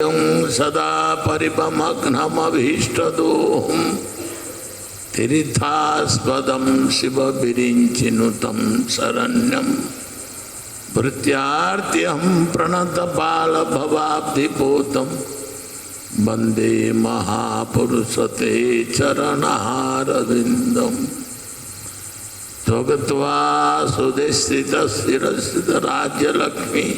सदा परिपमग्नमभीष्टदोहं तीर्थास्पदं शिवविरिञ्चिनुतं शरण्यं भृत्यार्त्यहं प्रणतपालभवाब्धिपोतं वन्दे महापुरुषते चरणारविन्दं त्वगत्वा सुधिस्थितशिरस्थितराज्यलक्ष्मी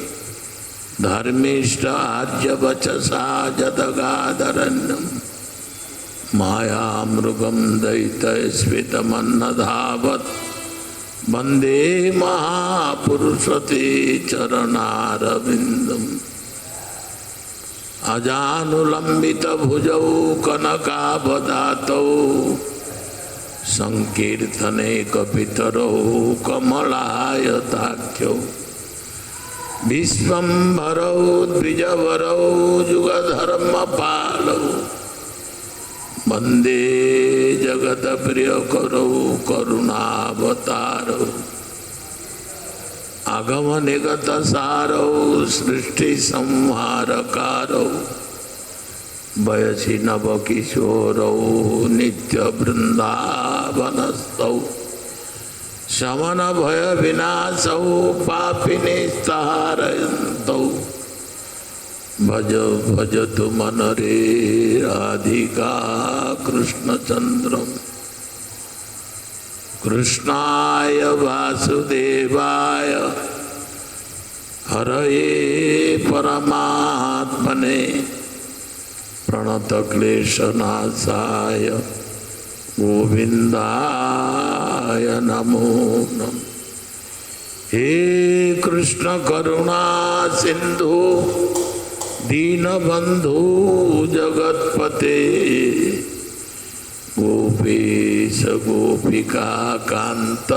धर्मिष्ठ आर्यवचसा जदगादरण्यं मायामृगं दयितस्मितमन्नधावत् वन्दे महापुरुषते चरणारविन्दम् अजानुलम्बितभुजौ कनकावदातौ संकीर्तने कपितरौ कमलायताख्यौ विश्वम्भरौ द्विजवरौ युगधर्मपालौ वन्दे जगत्प्रियकरौ करुणावतारौ आगमनिगतसारौ सृष्टिसंहारकारौ वयसि नवकिशोरौ नित्यवृन्दावनस्थौ शमन भय विनाशौ पापिनेस्तारयन्तौ भज भजतु मनरे राधिका कृष्णचन्द्रं कृष्णाय वासुदेवाय हरये परमात्मने प्रणतक्लेशनाशाय गोविंदाय नमो नमः। हे कृष्ण करुणा सिंधु दीनबंधु जगत्पते गोपेश गोपिका कांत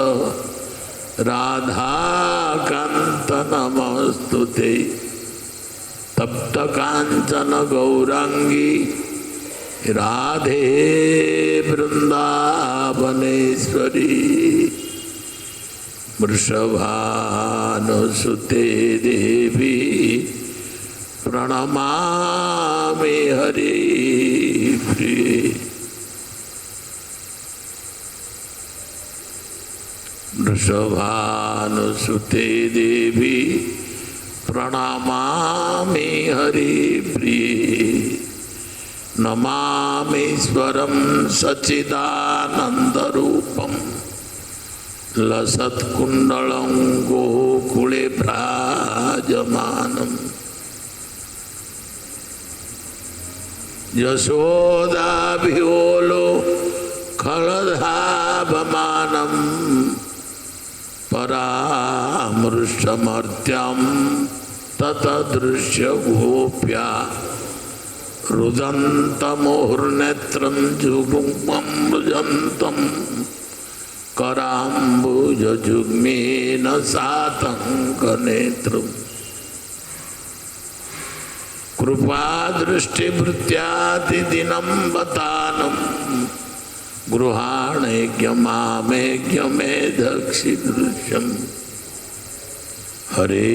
राधा कांत नमस्तुते तप्त कांचन गौरांगी राधे वृंदावनेश्वरी वृषभानुसुते देवी प्रणमामि हरिप्रिये। वृषभानुसुते देवी प्रणमामि हरिप्रिये। नमामीश्वरं सच्चिदानन्दरूपं लसत्कुण्डलं गोकुले भ्राजमानं यशोदाभिवोलो खलधावमानं परामृष्टमर्त्यं ततदृश्य गोप्या रुदन्तमुहुर्नेत्रं जुगुं रुजन्तं कराम्बुजजुग्मेन सातङ्कनेत्रं कृपादृष्टिभृत्यातिदिनं बतानं गृहाणेज्ञमामेज्ञमेधक्षिदृश्यम् हरे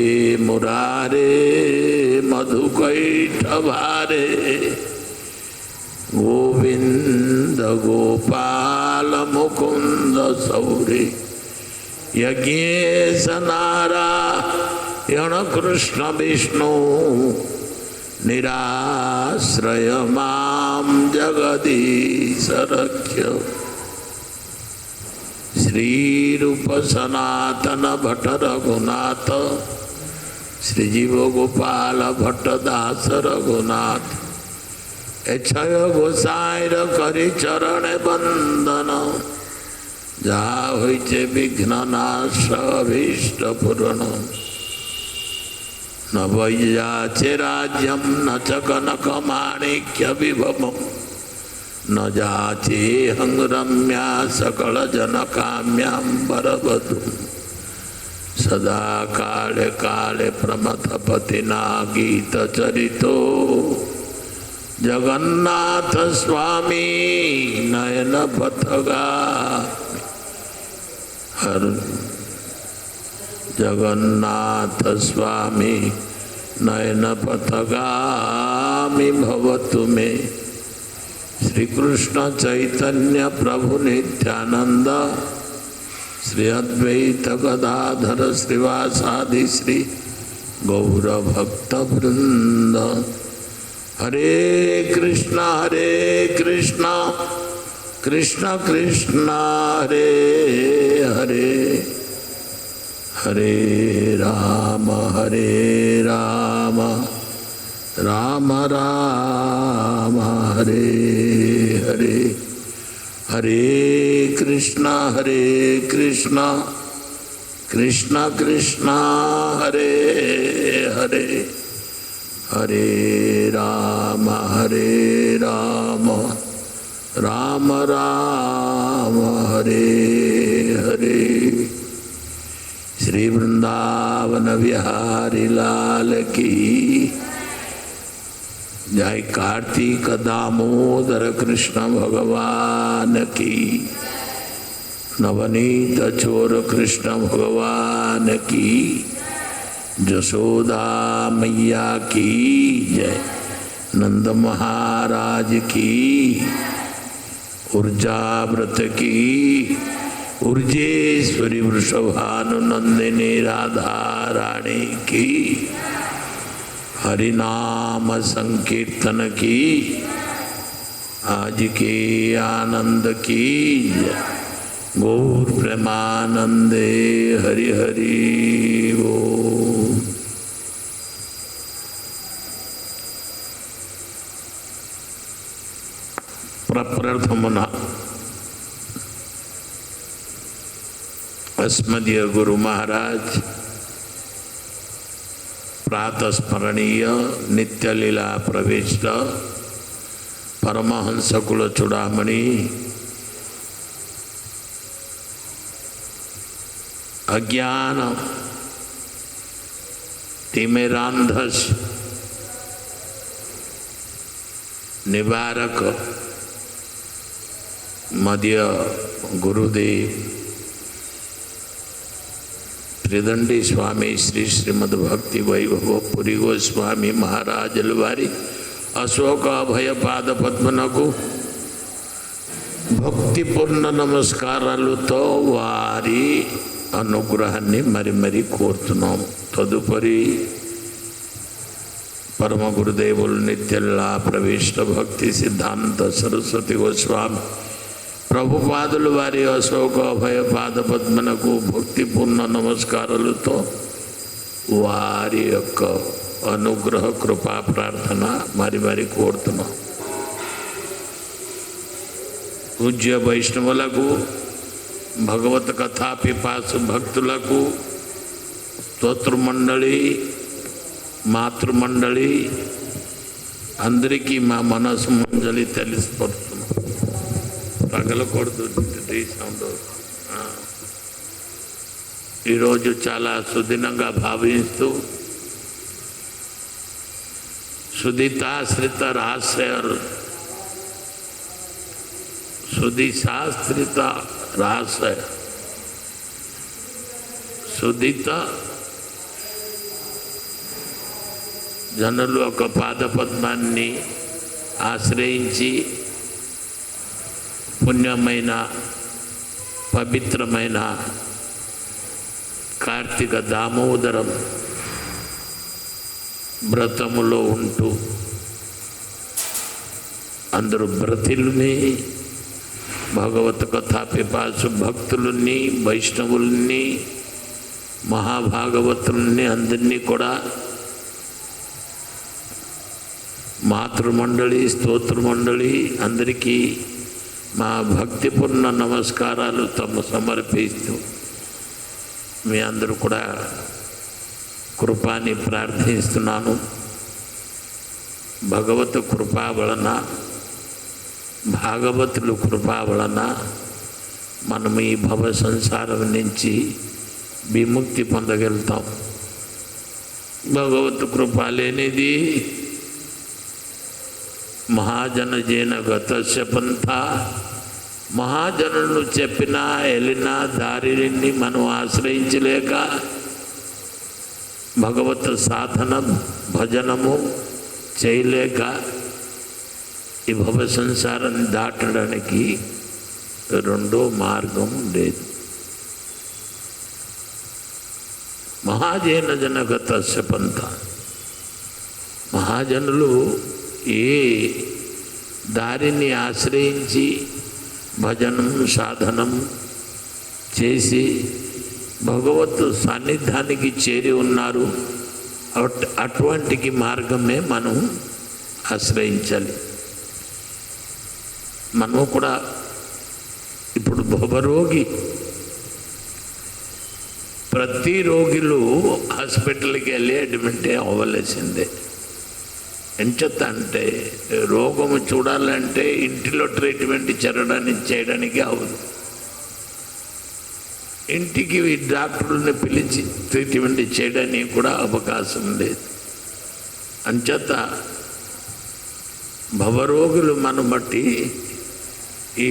मुरारे मधुकैटभारे गोविंद गोपाल मुकुंद सौरे यज्ञेश नारायण कृष्ण विष्णु निराश्रय मां जगदीश रक्ष। श्रीरूप सनातन भट्ट रघुनाथ श्रीजीव गोपाल भट्ट दास रघुनाथ अक्षय गोसाईर करी चरण बंदन जहा होइछे विघ्न नाश अभीष्ट पूरण न वैयाचे राज्यम न च कनक माणिक्य विभवम न जाचे हंगरम्या सकल जन काम्यांबरवधू सदा काले काले प्रमथपतिना गीत चरितो जगन्नाथ स्वामी नयन पथगा जगन्नाथ स्वामी नयन पथगामी भवतु मे। श्री कृष्ण चैतन्य प्रभु नित्यानंद श्री अद्वैत गदाधर श्रीवासादि श्री गौर भक्त वृंद। हरे कृष्ण कृष्ण कृष्ण हरे हरे, हरे राम राम राम हरे हरे। हरे कृष्ण कृष्ण कृष्ण हरे हरे, हरे राम राम राम हरे हरे। श्री वृंदावन बिहारी लाल की जय। कार्तिक दामोदर कृष्ण भगवान की, नवनीत चोर कृष्ण भगवान की, जसोदा मैया की जय। नंद महाराज की, ऊर्जाव्रत की, ऊर्जेश्वरी वृषभानुनंदिनी राधा रानी की, हरिनाम संकीर्तन की, आज के आनंद की जय। गौर प्रेमानंदे हरि हरि बोल। प्रप्रथमना अस्मदीय गुरु महाराज प्रातस्मरणीय नित्य लीला प्रविष्ट परमहंस कुल चूड़ामणि अज्ञान तिमिरांधस निवारक मध्य गुरुदेव त्रिदंडी स्वामी श्री श्रीमद भक्ति वैभव पुरी गोस्वामी महाराज वारी अशोक अभय पाद पद्मनकु भक्तिपूर्ण नमस्कारालुतो वारी अनुग्रहाన్ని మరి మరి కోరుతున్నాము। తదుపరి పరమ గురుదేవులు నిత్యలా ప్రవిష్ట భక్తి సిద్ధాంత సరస్వతి గోస్వామి ప్రభుపాదులు వారి అశోక అభయ పాద పద్మనకు భక్తిపూర్ణ నమస్కారాలతో వారి యొక్క అనుగ్రహ కృపా ప్రార్థన మరి మరి కోరుతున్నాం। పూజ్య వైష్ణవులకు భగవత్ కథా పిపాసు భక్తులకు స్తోత్రమండలి మాతృమండలి అందరికీ మా మనసు మంజలి తెలిసిపోతున్నాం। పగలకూడదు సౌండ్। ఈరోజు చాలా సుదినంగా భావిస్తూ సుదితాశ్రిత రహస్యాలు సుదిశాస్త్రిత రహస్య సుదిత జనులు ఒక పాదపద్మాన్ని ఆశ్రయించి పుణ్యమైన పవిత్రమైన కార్తీక దామోదరం వ్రతములో ఉంటూ అందరూ బ్రతిల్ని భగవత్ కథా పిపాసు భక్తులని వైష్ణవుల్ని మహాభాగవతుల్ని అందరినీ కూడా మాతృమండలి స్తోత్రమండలి అందరికీ మా భక్తిపూర్ణ నమస్కారాలు సమర్పిస్తూ మీ అందరూ కూడా కృపాని ప్రార్థిస్తున్నాను। భగవత్ కృపా వలన భాగవతులు కృపా వలన మనం ఈ భవ సంసారం నుంచి విముక్తి పొందగలుగుతాం। భగవత్ కృప లేనిది మహాజన జైన గతస్య పంథ, మహాజనులు చెప్పినా వెళ్ళినా దారిని మనం ఆశ్రయించలేక భగవత్ సాధన భజనము చేయలేక ఈ భవ సంసారాన్ని దాటడానికి రెండో మార్గం లేదు. మహాజన జనగతస్య పంథ. మహాజనులు ఏ దారిని ఆశ్రయించి భజనం సాధనం చేసి భగవత్ సాన్నిధ్యానికి చేరి ఉన్నారు, అటువంటి మార్గమే మనం ఆశ్రయించాలి. మనం కూడా ఇప్పుడు భవరోగి, ప్రతి రోగిలు హాస్పిటల్కి వెళ్ళి అడ్మిట్ అవ్వవలసిందే. ఎంచేత అంటే రోగము చూడాలంటే ఇంటిలో ట్రీట్మెంట్ చేయడానికి అవ్వదు. ఇంటికి డాక్టర్ని పిలిచి ట్రీట్మెంట్ చేయడానికి కూడా అవకాశం లేదు. అంచేత భవరోగులు మనం బట్టి ఈ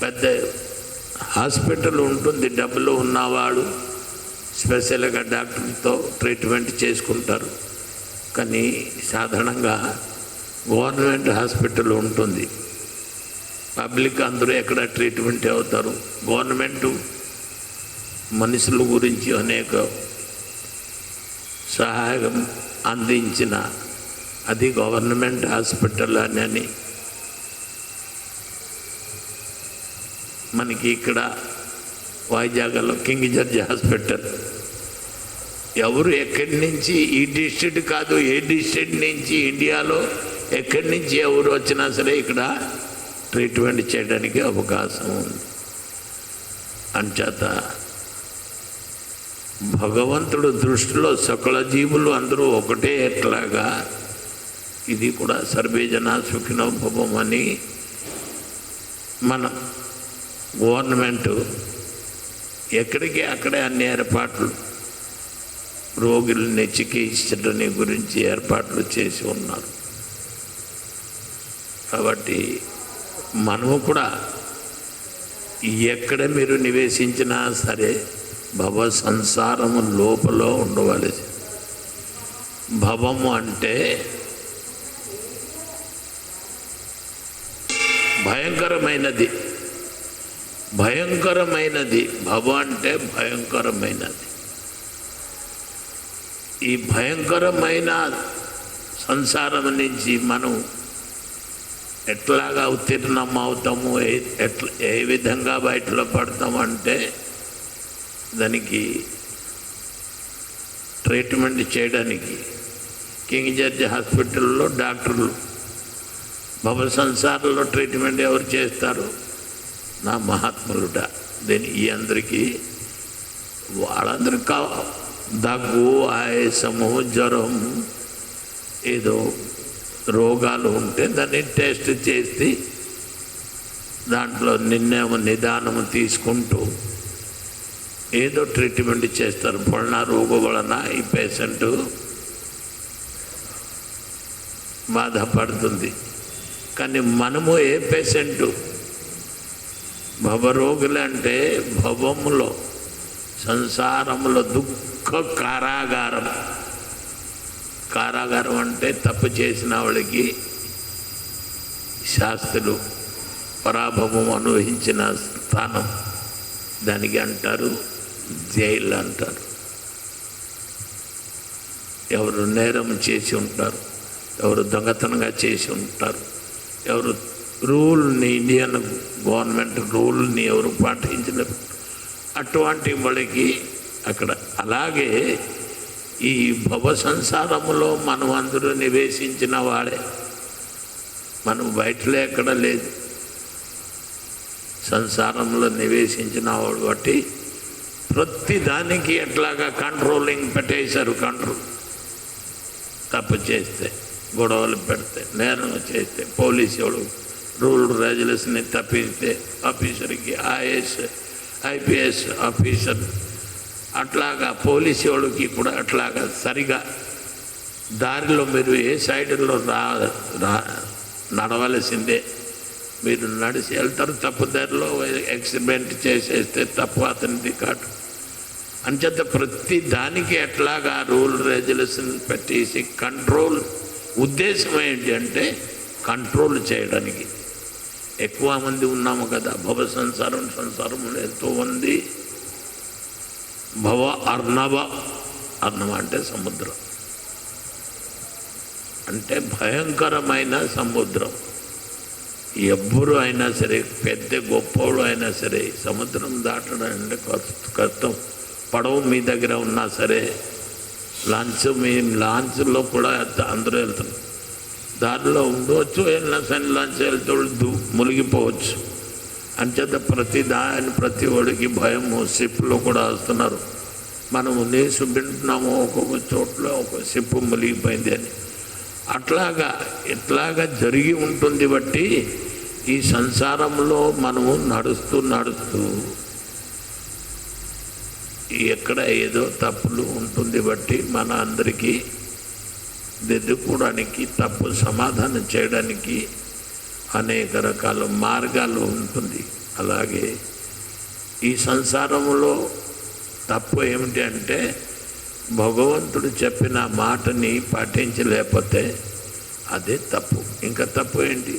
పెద్ద హాస్పిటల్ ఉంటుంది, డబ్బులు ఉన్నవాడు స్పెషల్గా డాక్టర్తో ట్రీట్మెంట్ చేసుకుంటారు. కానీ సాధారణంగా గవర్నమెంట్ హాస్పిటల్ ఉంటుంది, పబ్లిక్ అందరూ ఎక్కడ ట్రీట్మెంట్ అవుతారు. గవర్నమెంటు మనుషుల గురించి అనేక సహాయం అందించిన అది గవర్నమెంట్ హాస్పిటల్ అని మనకి ఇక్కడ వైజాగ్లో కింగ్ జార్జ్ హాస్పిటల్. ఎవరు ఎక్కడి నుంచి, ఈ డిస్ట్రిక్ట్ కాదు ఏ డిస్ట్రిక్ట్ నుంచి ఇండియాలో ఎక్కడి నుంచి ఎవరు వచ్చినా సరే ఇక్కడ ట్రీట్మెంట్ చేయడానికి అవకాశం ఉంది. అంచేత భగవంతుడు దృష్టిలో సకల జీవులు అందరూ ఒకటే ఎట్లాగా ఇది కూడా సర్వే జనా సుఖినో భవం అని మన గవర్నమెంటు ఎక్కడికి అక్కడే అన్ని ఏర్పాట్లు రోగుల్ని చికిత్సని గురించి ఏర్పాట్లు చేసి ఉన్నారు. కాబట్టి మనము కూడా ఎక్కడ మీరు నివేశించినా సరే భవ సంసారము లోపల ఉండవలసి. భవము అంటే భయంకరమైనది, భయంకరమైనది. భవ అంటే భయంకరమైనది. ఈ భయంకరమైన సంసారం నుంచి మనం ఎట్లాగా ఉత్తీర్ణం అవుతాము, ఏ విధంగా బయటలో పడతామంటే దానికి ట్రీట్మెంట్ చేయడానికి కింగ్ జార్జ్ హాస్పిటల్లో డాక్టర్లు, భవ సంసారంలో ట్రీట్మెంట్ ఎవరు చేస్తారు? నా మహాత్ములుట. దీని ఈ అందరికీ వాళ్ళందరికీ దగ్గు, ఆయాసము, జ్వరం, ఏదో రోగాలు ఉంటే దాన్ని టెస్ట్ చేసి దాంట్లో నిదానము తీసుకుంటూ ఏదో ట్రీట్మెంట్ చేస్తారు. పడిన రోగం వలన ఈ పేషెంట్ బాధపడుతుంది. కానీ మనము ఏ పేషెంటు భవరోగులు అంటే భవములో సంసారములో దుఃఖ కారాగారం. కారాగారం అంటే తప్పు చేసిన వాళ్ళకి శాస్త్రులు పరాభవం అనుభవించిన స్థానం, దానికి అంటారు జైలు అంటారు. ఎవరు నేరం చేసి ఉంటారు, ఎవరు దొంగతనంగా చేసి ఉంటారు, ఎవరు రూల్ని ఇండియన్ గవర్నమెంట్ రూల్ని ఎవరు పాటించలేరు, అటువంటి వాళ్ళకి అక్కడ. అలాగే ఈ భవ సంసారములో మనం అందరూ నివేశించిన వాడే, మనం బయటలో ఎక్కడ లేదు. సంసారంలో నివేశించిన వాడు బట్టి ప్రతి దానికి ఎట్లాగా కంట్రోలింగ్ పెట్టేశారు. కంట్రోల్ తప్పు చేస్తే, గొడవలు పెడితే, నేరం చేస్తే పోలీసు వాడు రూల్ రెగ్యులేషన్ని తప్పిస్తే ఆఫీసర్కి ఐపీఎస్ ఆఫీసర్ అట్లాగా పోలీసు వాళ్ళకి కూడా అట్లాగా సరిగా దారిలో మీరు ఏ సైడ్లో నడవలసిందే. మీరు నడిచి వెళ్తారు, తప్పు దారిలో యాక్సిడెంట్ చేసేస్తే తప్పు అతనిది కాదు. అంచేత ప్రతి దానికి ఎట్లాగా రూల్ రెగ్యులేషన్ పెట్టేసి కంట్రోల్, ఉద్దేశం ఏంటి అంటే కంట్రోల్ చేయడానికి. ఎక్కువ మంది ఉన్నాము కదా, భవ సంసారంలో ఎంతో మంది. భవ అర్ణవ, అర్ణవ అంటే సముద్రం, అంటే భయంకరమైన సముద్రం. ఎవ్వరు అయినా సరే, పెద్ద గొప్పవాడు అయినా సరే సముద్రం దాటడం అంటే కష్టం. పడవ మీ దగ్గర ఉన్నా సరే, లాంచ్లో కూడా అందరూ వెళ్తారు. దారిలో ఉండవచ్చు, వెళ్ళినా సరే లాంచ్ వెళ్తూ మునిగిపోవచ్చు. అంచేత ప్రతి వాడికి భయము. షిప్లో కూడా వస్తున్నారు, మనము న్యూస్ వింటున్నాము ఒక్కొక్క చోట్ల ఒక షిప్ మునిగిపోయింది అని. ఇట్లాగా జరిగి ఉంటుంది. బట్టి ఈ సంసారంలో మనము నడుస్తూ ఎక్కడ ఏదో తప్పులు ఉంటుంది. బట్టి మన అందరికీ దిద్దుకోవడానికి, తప్పు సమాధానం చేయడానికి అనేక రకాల మార్గాలు ఉంటుంది. అలాగే ఈ సంసారంలో తప్పు ఏమిటి అంటే భగవంతుడు చెప్పిన మాటని పాటించలేకపోతే అదే తప్పు. ఇంకా తప్పు ఏంటి?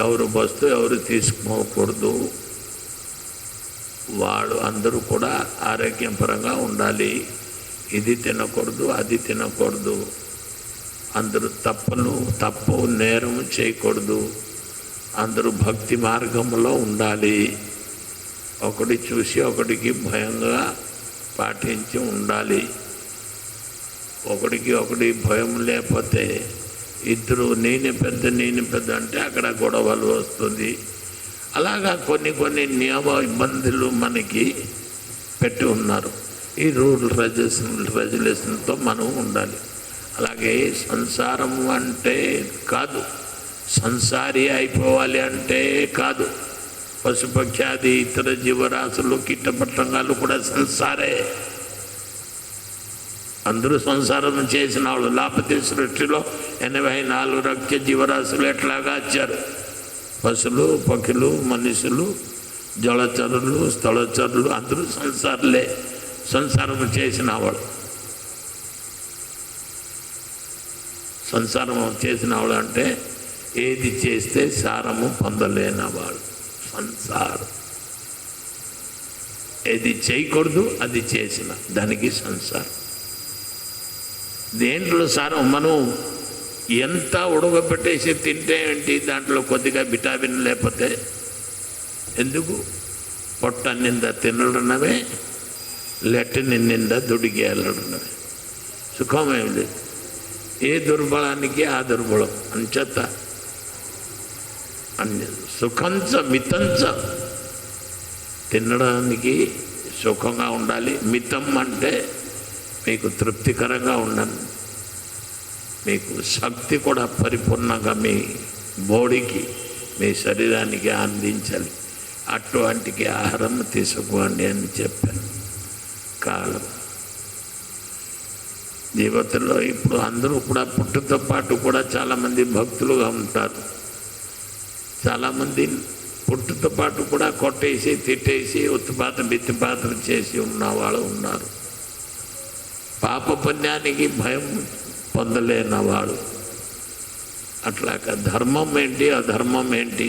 ఎవరు వస్తువు ఎవరు తీసుకోకూడదు, వాడు అందరూ కూడా ఆరోగ్యపరంగా ఉండాలి, ఇది తినకూడదు అది తినకూడదు, అందరూ తప్పు నేరం చేయకూడదు, అందరూ భక్తి మార్గంలో ఉండాలి, ఒకటి చూసి ఒకటికి భయంగా పాటించి ఉండాలి. ఒకటి భయం లేకపోతే ఇద్దరు నేను పెద్ద అంటే అక్కడ గొడవలు వస్తుంది. అలాగా కొన్ని నియమ ఇబ్బందులు మనకి పెట్టి ఉన్నారు. ఈ రూల్ రెగ్యులేషన్తో మనం ఉండాలి. అలాగే సంసారం అంటే కాదు, సంసారి అయిపోవాలి అంటే కాదు. పశుపక్షాది ఇతర జీవరాశులు కీటపతంగాలు కూడా సంసారే. అందరూ సంసారం చేసిన వాళ్ళు. లేకపోతే సృష్టిలో 84 రక్త జీవరాశులు ఎట్లాగా వచ్చారు? పశువులు, పక్షులు, మనుషులు, జలచరులు, స్థలచరులు అందరూ సంసారులే. సంసారం చేసిన వాళ్ళు, సంసారం చేసిన వాళ్ళు అంటే ఏది చేస్తే సారము పొందలేనివాడు సంసారం. ఏది చేయకూడదు అది చేసిన దానికి సంసారం. దేంట్లో సారం? మనం ఎంత ఉడకబెట్టేసి తింటే ఏంటి, దాంట్లో కొద్దిగా విటామిన్ లేకపోతే ఎందుకు? పొట్ట నింద తినడమే, లెట్టని నింద దుడిగి వెళ్ళడమే. సుఖమేం లేదు. ఏ దుర్బలానికి ఆ దుర్బలం అంచేత అన్ని సుఖంచ మితంచ. తినడానికి సుఖంగా ఉండాలి. మితం అంటే మీకు తృప్తికరంగా ఉండాలి, మీకు శక్తి కూడా పరిపూర్ణంగా మీ బాడీకి, మీ శరీరానికి అందించాలి. అటువంటికి ఆహారం తీసుకోండి అని చెప్పాను. కాలం జీవితంలో ఇప్పుడు అందరూ కూడా పుట్టుతో పాటు కూడా చాలామంది భక్తులుగా ఉంటారు. చాలామంది పుట్టుతో పాటు కూడా కొట్టేసి తిట్టేసి ఉత్పాతం బిత్తిపాతం చేసి ఉన్నవాళ్ళు ఉన్నారు. పాప పుణ్యానికి భయం పొందలేనివాడు. అట్లాగా ధర్మం ఏంటి అధర్మం ఏంటి,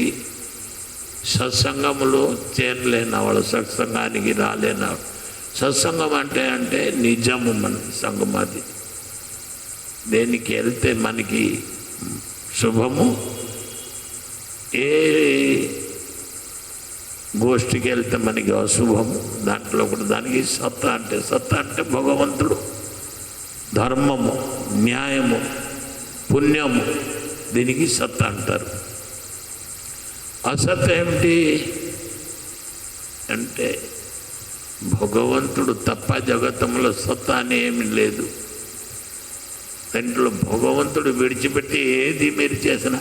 సత్సంగములో చేరలేనివాడు, సత్సంగానికి రాలేనివాడు. సత్సంగం అంటే నిజము. మన సంగం అది. దేనికి వెళ్తే మనకి శుభము, ఏ గోష్ఠికి వెళ్తే మనకి అశుభము. దాంట్లో కూడా దానికి సత్తా అంటే భగవంతుడు, ధర్మము, న్యాయము, పుణ్యము, దీనికి సత్తా అంటారు. అసత్ ఏమిటి అంటే భగవంతుడు తప్ప జగత్తంలో సత్తా అని ఏమి లేదు. దాంట్లో భగవంతుడు విడిచిపెట్టి ఏది మీరు చేసిన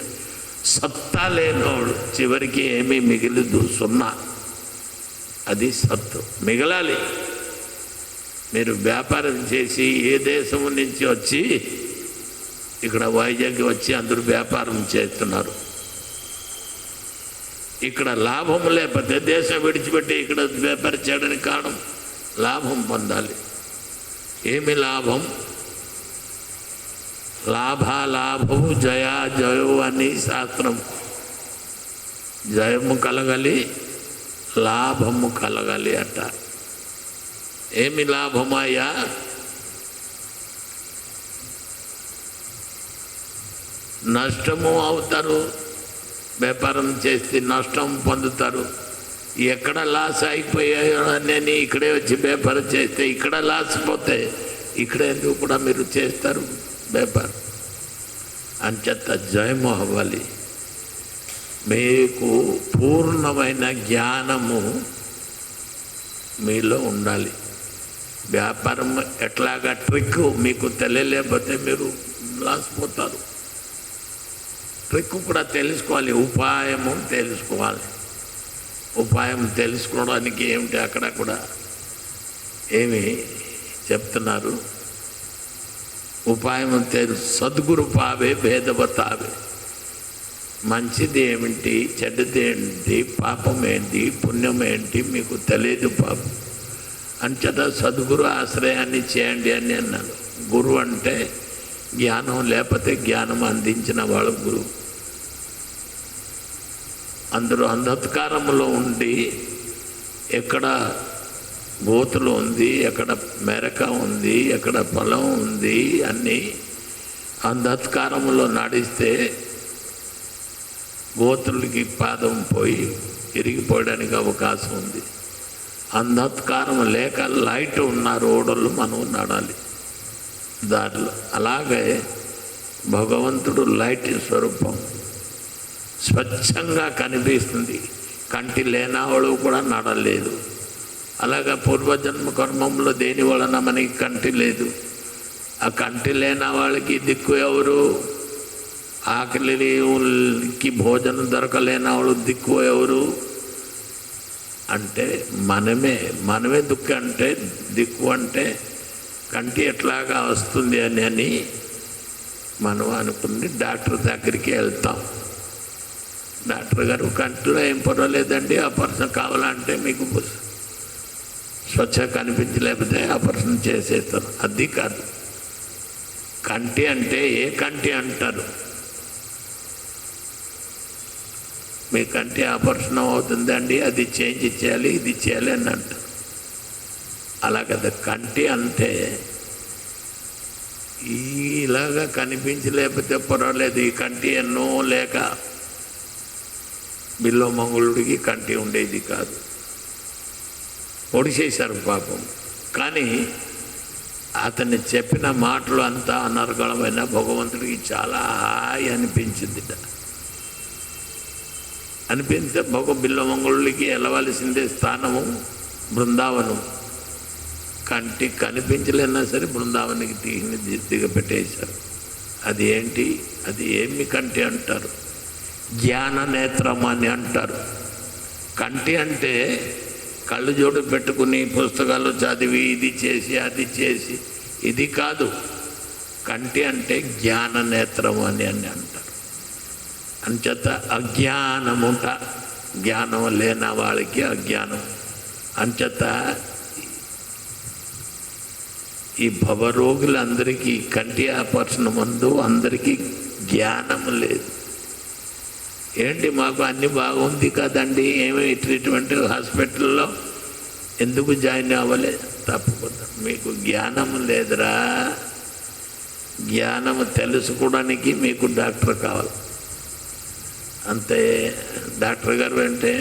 సత్తా లేనోడు చివరికి ఏమీ మిగిలదు, సున్నా. అది సత్తు. మిగలాలి. మీరు వ్యాపారం చేసి ఏ దేశం నుంచి వచ్చి ఇక్కడ వైజాగ్ వచ్చి అందరూ వ్యాపారం చేస్తున్నారు. ఇక్కడ లాభం లేకపోతే దేశం విడిచిపెట్టి ఇక్కడ వ్యాపారం చేయడానికి కారణం లాభం పొందాలి. ఏమి లాభం? లాభాలాభము జయాజయు అని శాస్త్రం. జయము కలగాలి, లాభము కలగాలి అట. ఏమి లాభమయ్యా? నష్టము అవుతారు. వ్యాపారం చేస్తే నష్టం పొందుతారు. ఎక్కడ లాస్ అయిపోయాయో అని ఇక్కడే వచ్చి వ్యాపారం చేస్తే ఇక్కడ లాస్ పోతే ఇక్కడ ఎందుకు కూడా మీరు చేస్తారు వ్యాపారం. అంచేత జయము అవ్వాలి. మీకు పూర్ణమైన జ్ఞానము మీలో ఉండాలి. వ్యాపారం ఎట్లాగా ట్రిక్ మీకు తెలియలేకపోతే మీరు లాస్ పోతారు. ట్రిక్ కూడా తెలుసుకోవాలి, ఉపాయము తెలుసుకోవాలి. ఉపాయం తెలుసుకోవడానికి ఏమిటి అక్కడ కూడా ఏమి చెప్తున్నారు? ఉపాయం సద్గురు పావే భేదవతావే. మంచిది ఏమిటి, చెడ్డది ఏంటి, పాపం ఏంటి, పుణ్యం ఏంటి మీకు తెలియదు పాపం. అంచేత సద్గురు ఆశ్రయాన్ని చేయండి అని అన్నాను. గురువు అంటే జ్ఞానం, లేకపోతే జ్ఞానం అందించిన వాడు గురువు. అందరూ అంధకారంలో ఉండి ఎక్కడ గోతులు ఉంది, ఎక్కడ మెరక ఉంది, ఎక్కడ పొలం ఉంది అన్నీ అంధకారంలో నడిస్తే గోతులకి పాదం పోయి ఇరిగిపోయడానికి అవకాశం ఉంది. అంధకారం లేక లైట్ ఉన్న రోడ్లు మనం నడాలి దారిలో. అలాగే భగవంతుడు లైట్ స్వరూపం, స్వచ్ఛంగా కనిపిస్తుంది. కంటి లేనివాడు కూడా నడలేదు. అలాగా పూర్వజన్మ కర్మంలో దేని వలన మనకి కంటి లేదు. ఆ కంటి లేని వాళ్ళకి దిక్కు ఎవరు? ఆకలికి భోజనం దొరకలేని వాళ్ళు దిక్కు ఎవరు అంటే మనమే దుక్కు అంటే దిక్కు అంటే కంటి ఎట్లాగా వస్తుంది అని మనం అనుకుని డాక్టర్ దగ్గరికి వెళ్తాం. డాక్టర్ గారు కంటిలో ఏం పర్వాలేదండి, ఆపరేషన్ కావాలంటే మీకు స్వచ్ఛ కనిపించలేకపోతే ఆపరేషన్ చేసేస్తారు. అది కాదు. కంటి అంటే ఏ కంటి అంటారు? మీ కంటి ఆపరేషన్ అవుతుందండి, అది చేంజ్ చేయాలి, ఇది చేయాలి అని అంటారు. అలా కదా. కంటి అంటే ఇలాగా కనిపించలేకపోతే పర్వాలేదు. ఈ కంటి ఎన్నో లేక బిల్లో మంగళుడికి కంటి ఉండేది కాదు, పొడిచేశారు పాపం. కానీ అతన్ని చెప్పిన మాటలు అంతా అనర్గళమైన భగవంతుడికి చాలా హాయి అనిపించింది. అనిపిస్తే బిల్లమంగళుడికి వెళ్ళవలసిందే స్థానము బృందావనం. కంటి కనిపించలేనా సరే బృందావనికి దిగపెట్టేశారు. అది ఏంటి? అది ఏమి కంటి అంటారు? జ్ఞాన నేత్రం అని అంటారు. కంటి అంటే కళ్ళు జోడు పెట్టుకుని పుస్తకాలు చదివి ఇది చేసి అది చేసి ఇది కాదు. కంటి అంటే జ్ఞాన నేత్రం అని అంటారు. అంచేత అజ్ఞానముట, జ్ఞానం లేని వాళ్ళకి అజ్ఞానం. అంచేత ఈ భవరోగులందరికీ కంటి ఆపరేషన్ ముందు అందరికీ జ్ఞానం లేదు. ఏంటి మాకు అన్నీ బాగుంది కదండి, ఏమి ట్రీట్మెంట్ హాస్పిటల్లో ఎందుకు జాయిన్ అవ్వలే? తప్పకుండా మీకు జ్ఞానం లేదురా. జ్ఞానం తెలుసుకోవడానికి మీకు డాక్టర్ కావాలి అంతే. డాక్టర్ గారు అంటే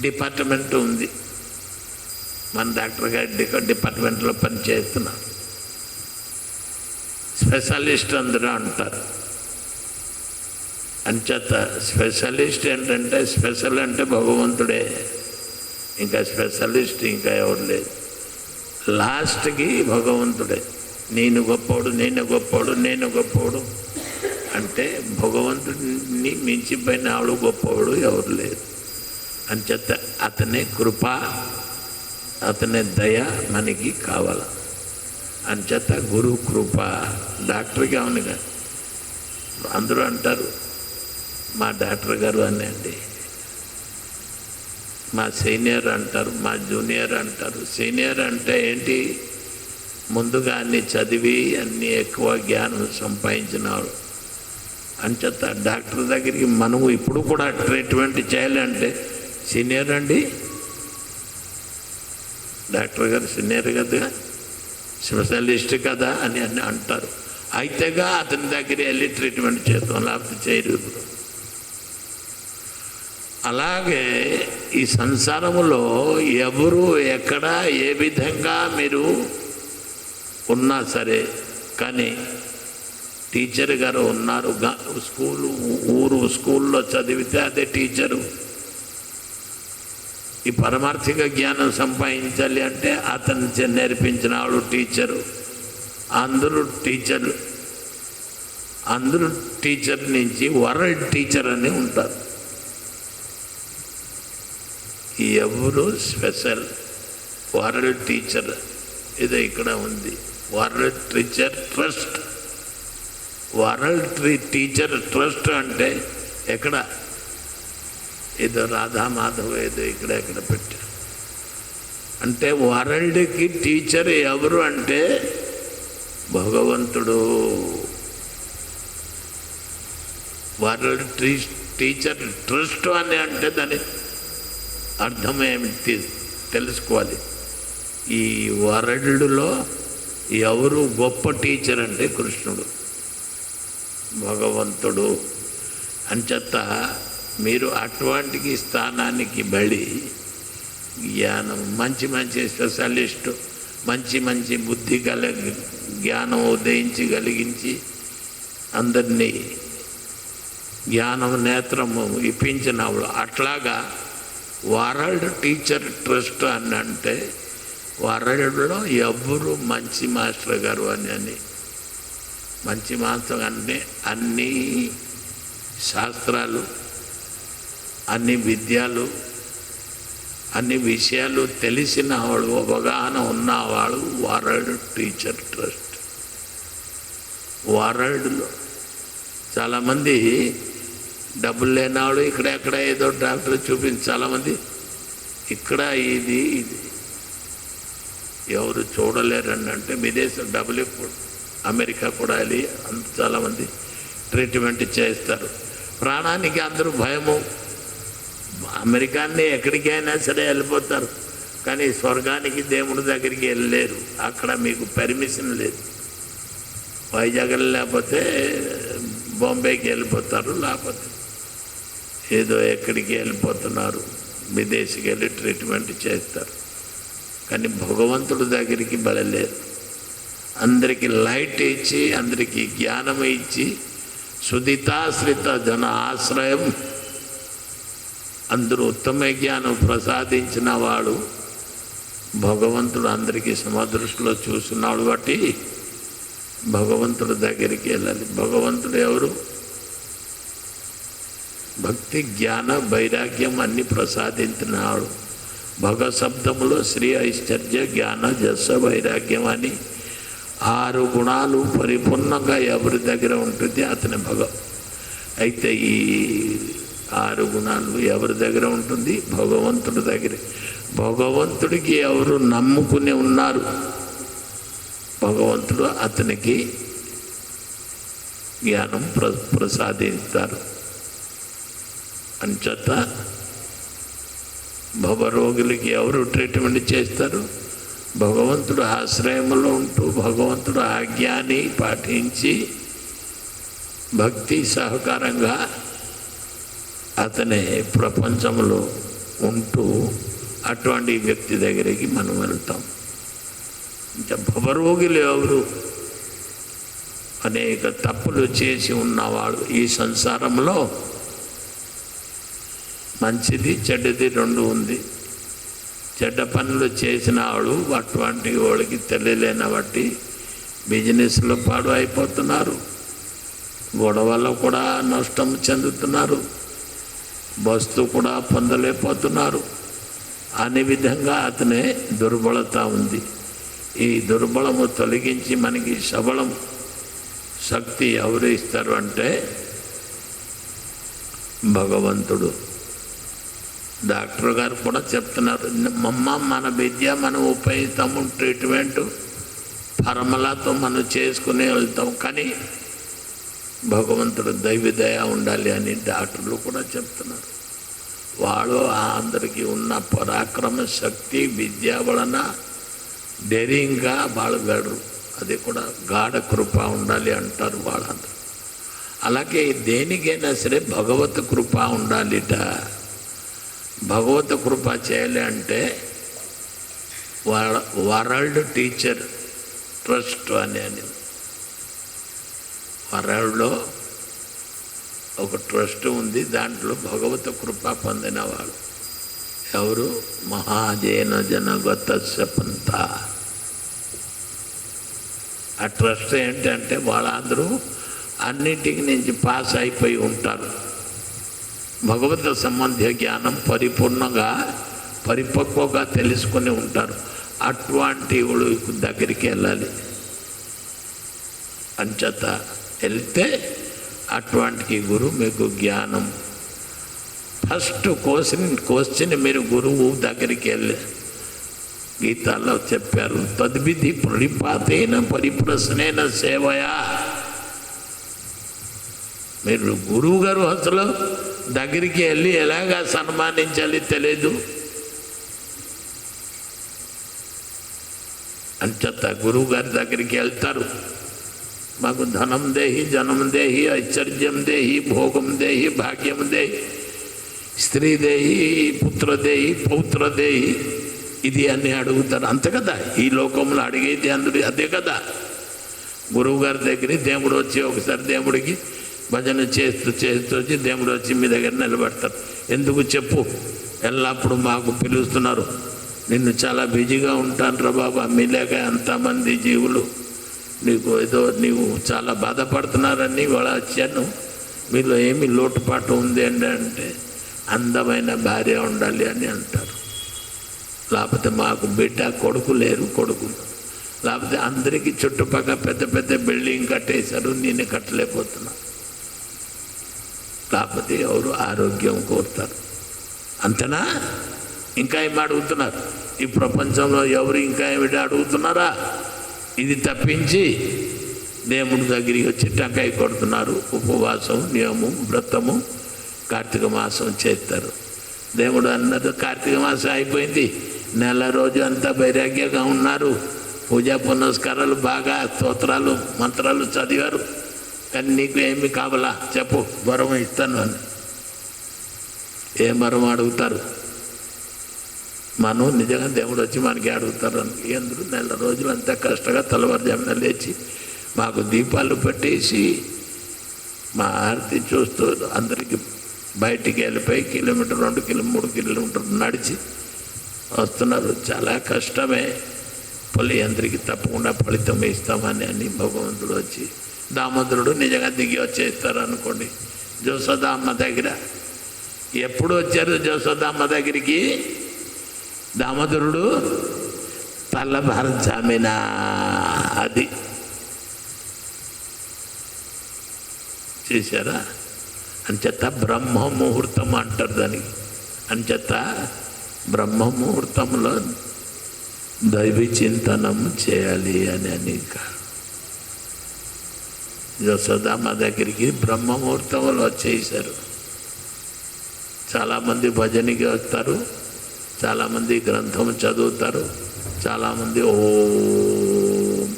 డిపార్ట్మెంట్ ఉంది. మన డాక్టర్ గారు డిపార్ట్మెంట్లో పనిచేస్తున్నారు. స్పెషలిస్ట్ అందరూ అంటారు. అంచేత స్పెషలిస్ట్ ఏంటంటే స్పెషల్ అంటే భగవంతుడే, ఇంకా స్పెషలిస్ట్ ఇంకా ఎవరు లేదు. లాస్ట్కి భగవంతుడే. నేను గొప్పోడు, నేను గొప్పోడు, నేను గొప్పోడు అంటే భగవంతుడిని మించిపోయిన ఆవిడ గొప్పవాడు ఎవరు లేదు. అంచేత అతనే కృప, అతనే దయ మనకి కావాల. అంచేత గురు కృప. డాక్టర్కి అవును కానీ అందరూ అంటారు మా డాక్టర్ గారు అని అండి. మా సీనియర్ అంటారు, మా జూనియర్ అంటారు. సీనియర్ అంటే ఏంటి? ముందుగా అన్ని చదివి అన్ని ఎక్కువ జ్ఞానం సంపాదించినాడు. అంచేత డాక్టర్ దగ్గరికి మనము ఇప్పుడు కూడా ట్రీట్మెంట్ చేయాలంటే సీనియర్ అండి, డాక్టర్ గారు సీనియర్ కదా, స్పెషలిస్ట్ కదా అని అంటారు. అయితేగా అతని దగ్గర వెళ్ళి ట్రీట్మెంట్ చేస్తాం, లేకపోతే చేయరు. అలాగే ఈ సంసారములో ఎవరు ఎక్కడ ఏ విధంగా మీరు ఉన్నా సరే, కానీ టీచర్ గారు ఉన్నారు, స్కూల్లో చదివితే అదే టీచరు. ఈ పరమార్థిక జ్ఞానం సంపాదించాలి అంటే అతను నేర్పించిన వాడు టీచరు. అందరూ టీచర్ నుంచి వరల్డ్ టీచర్ అని ఉంటారు. ఎవరు స్పెషల్ వరల్డ్ టీచర్ ఇదే ఇక్కడ ఉంది. World teacher trust. World teacher trust అంటే ఎక్కడ? ఏదో రాధామాధవ్ ఏదో ఎక్కడ పెట్టారు. అంటే వరల్డ్కి టీచర్ ఎవరు అంటే భగవంతుడు. వరల్డ్ టీచర్ ట్రస్ట్ అని అంటే దాని అర్థం ఏమిటి తెలుసుకోవాలి. ఈ వరల్డ్లో ఎవరు గొప్ప టీచర్ అంటే కృష్ణుడు, భగవంతుడు. అంచేత మీరు అటువంటి స్థానానికి బడి జ్ఞానం, మంచి స్పెషలిస్టు, మంచి బుద్ధి జ్ఞానం ఉదయించి అందరినీ జ్ఞానం నేత్రము ఇప్పించినప్పుడు అట్లాగా వరల్డ్ టీచర్ ట్రస్ట్ అని అంటే వరల్డ్లో ఎవరు మంచి మాస్టర్ గారు అని మంచి మాస్టర్ అంటే అన్ని శాస్త్రాలు, అన్ని విద్యలు, అన్ని విషయాలు తెలిసిన వాడు, అవగాహన ఉన్నవాడు వరల్డ్ టీచర్ ట్రస్ట్. వరల్డ్లో చాలామంది డబ్బులు లేనివాడు ఇక్కడ ఏదో డాక్టర్ చూపించి చాలామంది ఇక్కడ ఇది ఎవరు చూడలేరని అంటే విదేశం డబ్బులు ఇప్పుడు అమెరికా కూడా వెళ్ళి చాలామంది ట్రీట్మెంట్ చేస్తారు. ప్రాణానికి అందరూ భయము. అమెరికాని ఎక్కడికైనా సరే వెళ్ళిపోతారు, కానీ స్వర్గానికి దేవుడి దగ్గరికి వెళ్ళలేరు. అక్కడ మీకు పర్మిషన్ లేదు. వైజాగ్ లేకపోతే బాంబేకి వెళ్ళిపోతారు, లేకపోతే ఏదో ఎక్కడికి వెళ్ళిపోతున్నారు, విదేశీకి వెళ్ళి ట్రీట్మెంట్ చేస్తారు. కానీ భగవంతుడి దగ్గరికి వెళ్ళలేరు. అందరికీ లైట్ ఇచ్చి, అందరికీ జ్ఞానం ఇచ్చి, సుదితాశ్రిత జన ఆశ్రయం, అందరూ ఉత్తమ జ్ఞానం ప్రసాదించిన వాడు భగవంతుడు అందరికీ సమదృష్టిలో చూస్తున్నాడు. బట్టి భగవంతుడి దగ్గరికి వెళ్ళాలి. భగవంతుడు ఎవరు? భక్తి, జ్ఞాన, వైరాగ్యం అన్ని ప్రసాదించినాడు. భగశబ్దములో శ్రీ ఐశ్వర్య జ్ఞాన జస్స వైరాగ్యం అని 6 గుణాలు పరిపూర్ణంగా ఎవరి దగ్గర ఉంటుంది అతని అయితే ఈ 6 గుణాలు ఎవరి దగ్గర ఉంటుంది? భగవంతుడి దగ్గర. భగవంతుడికి ఎవరు నమ్ముకుని ఉన్నారు, భగవంతుడు అతనికి జ్ఞానం ప్రసాదిస్తారు. అంచేత భవరోగులకి ఎవరు ట్రీట్మెంట్ చేస్తారు? భగవంతుడు ఆశ్రయంలో ఉంటూ భగవంతుడు ఆజ్ఞాని పాటించి భక్తి సహకారంగా అతనే ప్రపంచంలో ఉంటూ అటువంటి వ్యక్తి దగ్గరికి మనం వెళ్తాం. ఇంకా భవరోగులు ఎవరు? అనేక తప్పులు చేసి ఉన్నవాడు. ఈ సంసారంలో మంచిది చెడ్డది 2 ఉంది. చెడ్డ పనులు చేసిన వాడు అటువంటి వాడికి తెలియలేని బట్టి బిజినెస్లో పాడు అయిపోతున్నారు, గొడవలో కూడా నష్టం చెందుతున్నారు, వస్తు కూడా పొందలేకపోతున్నారు. అనే విధంగా అతనే దుర్బలత ఉంది. ఈ దుర్బలము తొలగించి మనకి సబలం శక్తి ఎవరు ఇస్తారు అంటే భగవంతుడు. డాక్టర్ గారు కూడా చెప్తున్నారు, మన విద్య మనం ఉపయోగిస్తాము, ట్రీట్మెంట్ ఫార్ములాతో మనం చేసుకుని వెళ్తాం, కానీ భగవంతుడు దైవదయ ఉండాలి అని డాక్టర్లు కూడా చెప్తున్నారు. వాళ్ళు అందరికీ ఉన్న పరాక్రమ శక్తి విద్య వలన ధైర్యంగా వాళ్ళు వెళ్ళరు. అది కూడా గాఢ కృప ఉండాలి అంటారు వాళ్ళందరూ. అలాగే దేనికైనా సరే భగవత్ కృప ఉండాలిట. భగవత్ కృప చేయాలి అంటే వరల్డ్ టీచర్ ట్రస్ట్ అని వరల్డ్లో ఒక ట్రస్ట్ ఉంది. దాంట్లో భగవత్ కృప పొందిన వాళ్ళు ఎవరు? మహాజన జనగతస్య పంత. ఆ ట్రస్ట్ ఏంటంటే వాళ్ళందరూ అన్నింటికి నుంచి పాస్ అయిపోయి ఉంటారు. భగవత్ సంబంధ జ్ఞానం పరిపూర్ణంగా పరిపక్వగా తెలుసుకొని ఉంటారు. అటువంటి దగ్గరికి వెళ్ళాలి. అంచేత వెళ్తే అటువంటి గురువు మీకు జ్ఞానం ఫస్ట్ క్వశ్చన్ మీరు గురువు దగ్గరికి వెళ్ళి గీతాల్లో చెప్పారు, తద్విధి ప్రణిపాతేన పరిప్రశ్నేన సేవయా. మీరు గురువు గారు అసలు దగ్గరికి వెళ్ళి ఎలాగా సన్మానించాలి తెలియదు. అంచేత గురువు గారి దగ్గరికి వెళ్తారు. మాకు ధనం దేహి, జనం దేహి, ఐశ్వర్యం దేహి, భోగం దేహి, భాగ్యం దేహి, స్త్రీ దేహి, పుత్ర దేహి, పౌత్ర దేహి, ఇది అన్నీ అడుగుతారు. అంతే కదా ఈ లోకంలో అడిగేది అందరూ అదే కదా. గురువు గారి దగ్గర దేవుడు వచ్చి ఒకసారి దేవుడికి భజన చేస్తూ వచ్చి దేవుడు వచ్చి మీ దగ్గర నిలబెడతారు. ఎందుకు చెప్పు, ఎల్లప్పుడు మాకు పిలుస్తున్నారు, నిన్ను చాలా బిజీగా ఉంటాను రా బాబా, మీలేక ఎంతమంది జీవులు నీకు ఏదో నీవు చాలా బాధపడుతున్నారని వాళ్ళ వచ్చాను, మీలో ఏమి లోటుపాటు ఉంది అంటే అందమైన భార్య ఉండాలి అని అంటారు. లేకపోతే మాకు బిడ్డ కొడుకు లేరు, కొడుకులు లేకపోతే అందరికీ చుట్టుపక్కల పెద్ద పెద్ద బిల్డింగ్ కట్టేశారు, నేను కట్టలేకపోతున్నా. లేకపోతే ఎవరు ఆరోగ్యం కోరుతారు. అంతేనా? ఇంకా ఏమి అడుగుతున్నారు? ఈ ప్రపంచంలో ఎవరు ఇంకా ఏమిటి అడుగుతున్నారా? ఇది తప్పించి దేవుడి దగ్గరికి వచ్చి టంకాయ కొడుతున్నారు. ఉపవాసం, నియమం, వ్రతము, కార్తీక మాసం చేస్తారు. దేవుడు అన్నది కార్తీక మాసం అయిపోయింది, నెల రోజు అంతా వైరాగ్యంగా ఉన్నారు, పూజా పునస్కారాలు బాగా స్తోత్రాలు మంత్రాలు చదివారు, కానీ నీకు ఏమి కావాలా చెప్పు, వరం ఇస్తాను అని. ఏ వరం అడుగుతారు? మనం నిజంగా దేవుడు వచ్చి మనకి అడుగుతారు అని. ఎందుకు నెల రోజులు అంతా కష్టంగా తెల్లవారుజామున లేచి మాకు దీపాలు పెట్టేసి మా ఆరతి చూస్తూ అందరికీ బయటికి వెళ్ళిపోయి 1 కిలోమీటర్ 2 కిలోమీటర్ 3 కిలోమీటర్లు నడిచి వస్తున్నారు. చాలా కష్టమే, అందరికీ తప్పకుండా ఫలితం ఇస్తామని అని భగవంతుడు వచ్చి దామోదరుడు నిజంగా దిగి వచ్చేస్తారు అనుకోండి. జోసదమ్మ దగ్గర ఎప్పుడు వచ్చారు? జోసదమ్మ దగ్గరికి దామోదరుడు తల్లభారజామినా, అది చేశారా? అంచేత బ్రహ్మ ముహూర్తం అంటారు దానికి. అంచేత బ్రహ్మ ముహూర్తంలో దైవ చింతనం చేయాలి అని యశోదమ్మ దగ్గరికి బ్రహ్మ ముహూర్తంలో చేశారు. చాలామంది భజనకి వస్తారు, చాలామంది గ్రంథం చదువుతారు, చాలామంది ఓం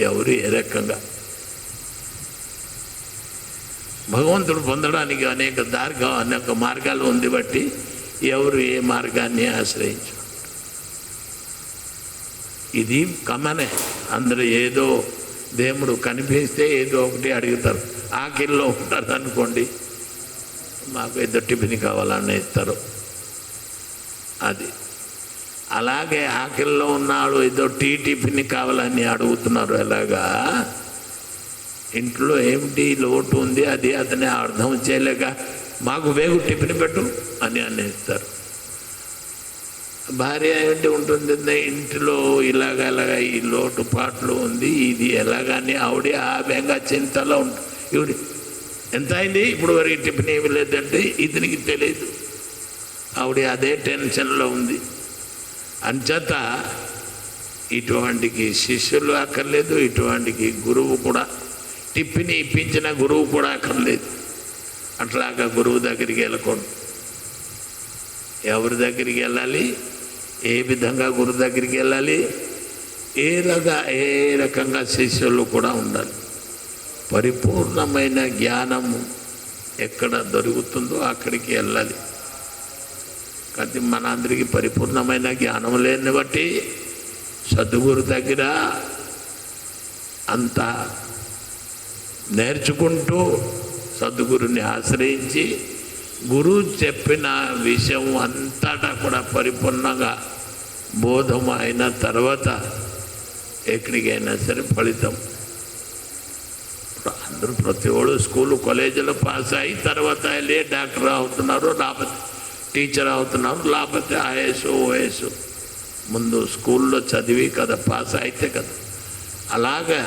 ఎవరు ఏ రకంగా. భగవంతుడు పొందడానికి అనేక మార్గాలు ఉంది బట్టి ఎవరు ఏ మార్గాన్ని ఆశ్రయించు. ఇది కమనే, అందరూ ఏదో దేవుడు కనిపిస్తే ఏదో ఒకటి అడుగుతారు. ఆఖరిలో ఉంటారు అనుకోండి, మాకు ఏదో టిఫిన్ కావాలని ఇస్తారు. అది అలాగే ఆఖరిలో ఉన్నాడు ఏదో టిఫిన్ కావాలని అడుగుతున్నారు. ఎలాగా ఇంట్లో ఏమిటి లోటు ఉంది అది అతనే అర్థం చేయలేక మాకు వేగు టిఫిన్ పెట్టు అని అనేస్తారు. భార్య ఏంటి ఉంటుంది, ఇంటిలో ఇలాగా ఈ లోటుపాట్లు ఉంది, ఇది ఎలాగని ఆవిడ ఆ బెంగా చింతలో ఉంటుంది. ఎంత అయింది ఇప్పుడు వరకు టిఫిన్ ఏమి లేదంటే ఇతనికి తెలియదు. ఆవిడ అదే టెన్షన్లో ఉంది. అంచేత ఇటువంటికి శిష్యులు అక్కర్లేదు, ఇటువంటికి గురువు కూడా, టిఫిన్ ఇప్పించిన గురువు కూడా అక్కర్లేదు. అట్లాగా గురువు దగ్గరికి వెళ్ళకూడదు. ఎవరి దగ్గరికి వెళ్ళాలి, ఏ విధంగా గురువు దగ్గరికి వెళ్ళాలి, ఏ రకంగా శిష్యులు కూడా ఉండాలి. పరిపూర్ణమైన జ్ఞానము ఎక్కడ దొరుకుతుందో అక్కడికి వెళ్ళాలి. కానీ మన అందరికీ పరిపూర్ణమైన జ్ఞానం లేని బట్టి సద్గురు దగ్గర అంతా నేర్చుకుంటూ సద్గురుని ఆశ్రయించి గురువు చెప్పిన విషయం అంతటా కూడా పరిపూర్ణంగా బోధం అయిన తర్వాత ఎక్కడికైనా సరే ఫలితం. అందరూ ప్రతి ఒడు స్కూలు కాలేజీలో పాస్ అయ్యి తర్వాత వెళ్ళి డాక్టర్ అవుతున్నారు, లేకపోతే టీచర్ అవుతున్నారు, లేకపోతే ఐఏఎస్ ఓఎస్. ముందు స్కూల్లో చదివి కదా పాస్ అయితే కదా. అలాగా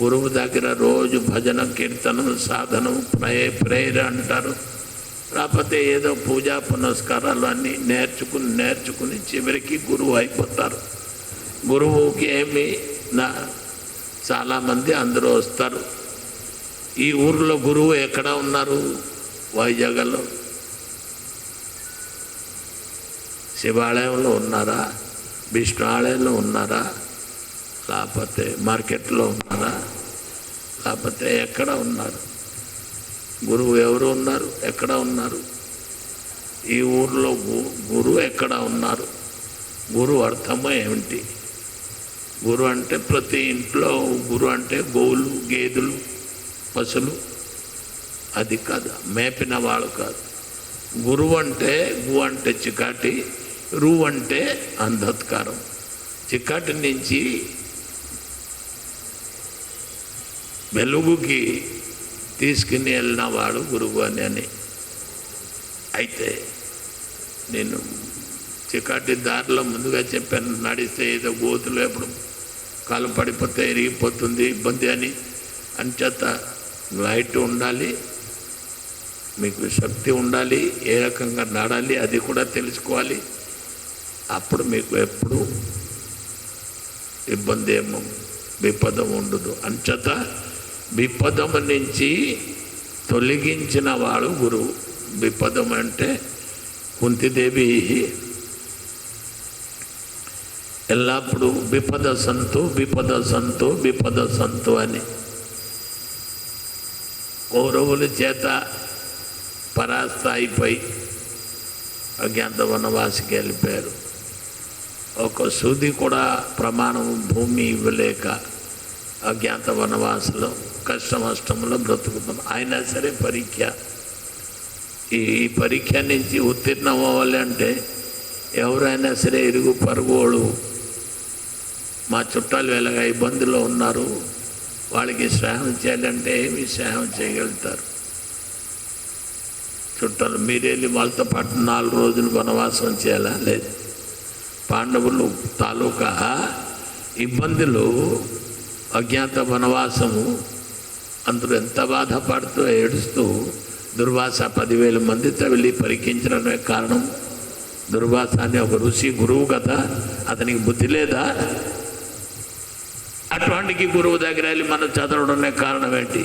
గురువు దగ్గర రోజు భజన కీర్తనం సాధనం ప్రేయర్ అంటారు, లేకపోతే ఏదో పూజా పునస్కారాలు అన్నీ నేర్చుకుని చివరికి గురువు అయిపోతారు. గురువుకి ఏమి చాలామంది అందరూ వస్తారు. ఈ ఊరిలో గురువు ఎక్కడ ఉన్నారు? వైజాగ్లో శివాలయంలో ఉన్నారా, విష్ణు ఆలయంలో ఉన్నారా, లేకపోతే మార్కెట్లో ఉన్నారా, లేకపోతే ఎక్కడ ఉన్నారు? గురువు ఎవరు ఉన్నారు? ఎక్కడ ఉన్నారు? ఈ ఊరిలో గురువు ఎక్కడ ఉన్నారు? గురువు అర్థమో ఏమిటి? గురువు అంటే ప్రతి ఇంట్లో గురువు అంటే గోవులు, గేదెలు, పశువులు, అది కాదు, మేపిన వాళ్ళు కాదు. గురువు అంటే గు అంటే చికాటి, రు అంటే అంధత్కారం. చికాటి నుంచి వెలుగుకి తీసుకుని వెళ్ళిన వాడు గురువు అని. అయితే నేను చికాటి దారిలో ముందుగా చెప్పాను, నడిస్తే ఏదో గోతులు ఎప్పుడు కాలు పడిపోతే ఇరిగిపోతుంది ఇబ్బంది అని. అంచేత లైట్ ఉండాలి, మీకు శక్తి ఉండాలి, ఏ రకంగా నడాలి అది కూడా తెలుసుకోవాలి. అప్పుడు మీకు ఎప్పుడు ఇబ్బంది ఏమో విపదం ఉండదు. అంచేత విపదము నుంచి తొలగించిన వాడు గురువు. విపదం అంటే కుంతిదేవి ఎల్లప్పుడూ విపద సంతు విపద సంతు విపద సంతు అని కౌరవుల చేత పరాస్త అయిపోయి అజ్ఞాత వనవాసికి వెళ్ళిపోయారు. ఒక సూది కూడా ప్రమాణం భూమి ఇవ్వలేక అజ్ఞాత వనవాసంలో కష్టమష్టంలో బ్రతుకుతాం. అయినా సరే పరీక్ష, ఈ పరీక్ష నుంచి ఉత్తీర్ణం అవ్వాలి అంటే ఎవరైనా సరే ఇరుగు పరుగులు మా చుట్టాలు ఎలాగ ఇబ్బందుల్లో ఉన్నారు, వాళ్ళకి సహాయం చేయాలంటే ఏమి సహాయం చేయగలుగుతారు? చుట్టాలు మీరెళ్ళి వాళ్ళతో పాటు 4 రోజులు వనవాసం చేయాలా? లేదు. పాండవులు తాలూకా ఇబ్బందులు, అజ్ఞాత వనవాసము, అందరూ ఎంత బాధపడుతూ ఏడుస్తూ దుర్వాస 10,000 మందితో వెళ్ళి పరీక్షించడమే కారణం. దుర్వాస అనే ఒక ఋషి గురువు కదా, అతనికి బుద్ధి లేదా? అటువంటికి గురువు దగ్గర వెళ్ళి మనం చదవడమే కారణం ఏంటి?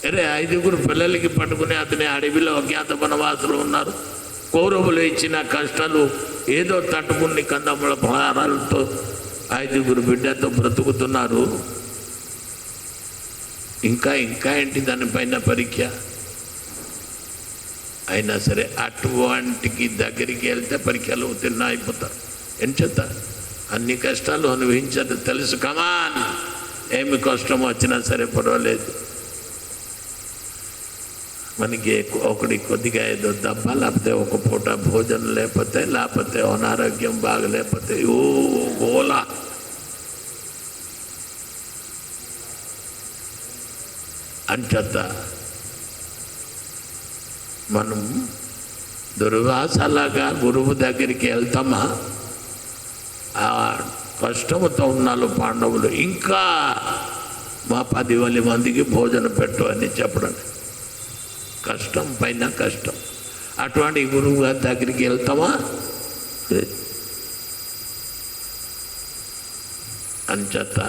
అరే 5 పిల్లలకి పట్టుకుని అతని అడవిలో అజ్ఞాత వనవాసులు ఉన్నారు. కౌరవులు ఇచ్చిన కష్టాలు ఏదో తట్టుకుని కందముల పహారాలతో 5 బిడ్డతో బ్రతుకుతున్నారు. ఇంకా ఏంటి దానిపైన పరీక్ష? అయినా సరే అటువంటికి దగ్గరికి వెళ్తే పరీక్షలు ఉత్తీర్ణ అయిపోతారు. ఎంచేత అన్ని కష్టాలు అనుభవించదు తెలుసు. కమాన్, ఏమి కష్టం వచ్చినా సరే పర్వాలేదు. మనకి ఒకటి కొద్దిగా ఏదో దెబ్బ, లేకపోతే ఒక పూట భోజనం లేకపోతే అనారోగ్యం బాగలేకపోతే ఓ గోలా. అంచేత మనం దుర్వాసలాగా గురువు దగ్గరికి వెళ్తామా? కష్టముతో ఉన్నారు పాండవులు. ఇంకా మా 10,000 మందికి భోజనం పెట్టు అని చెప్పడం. కష్టం పైన కష్టం. అటువంటి గురువు గారి దగ్గరికి వెళ్తామా? అంచేత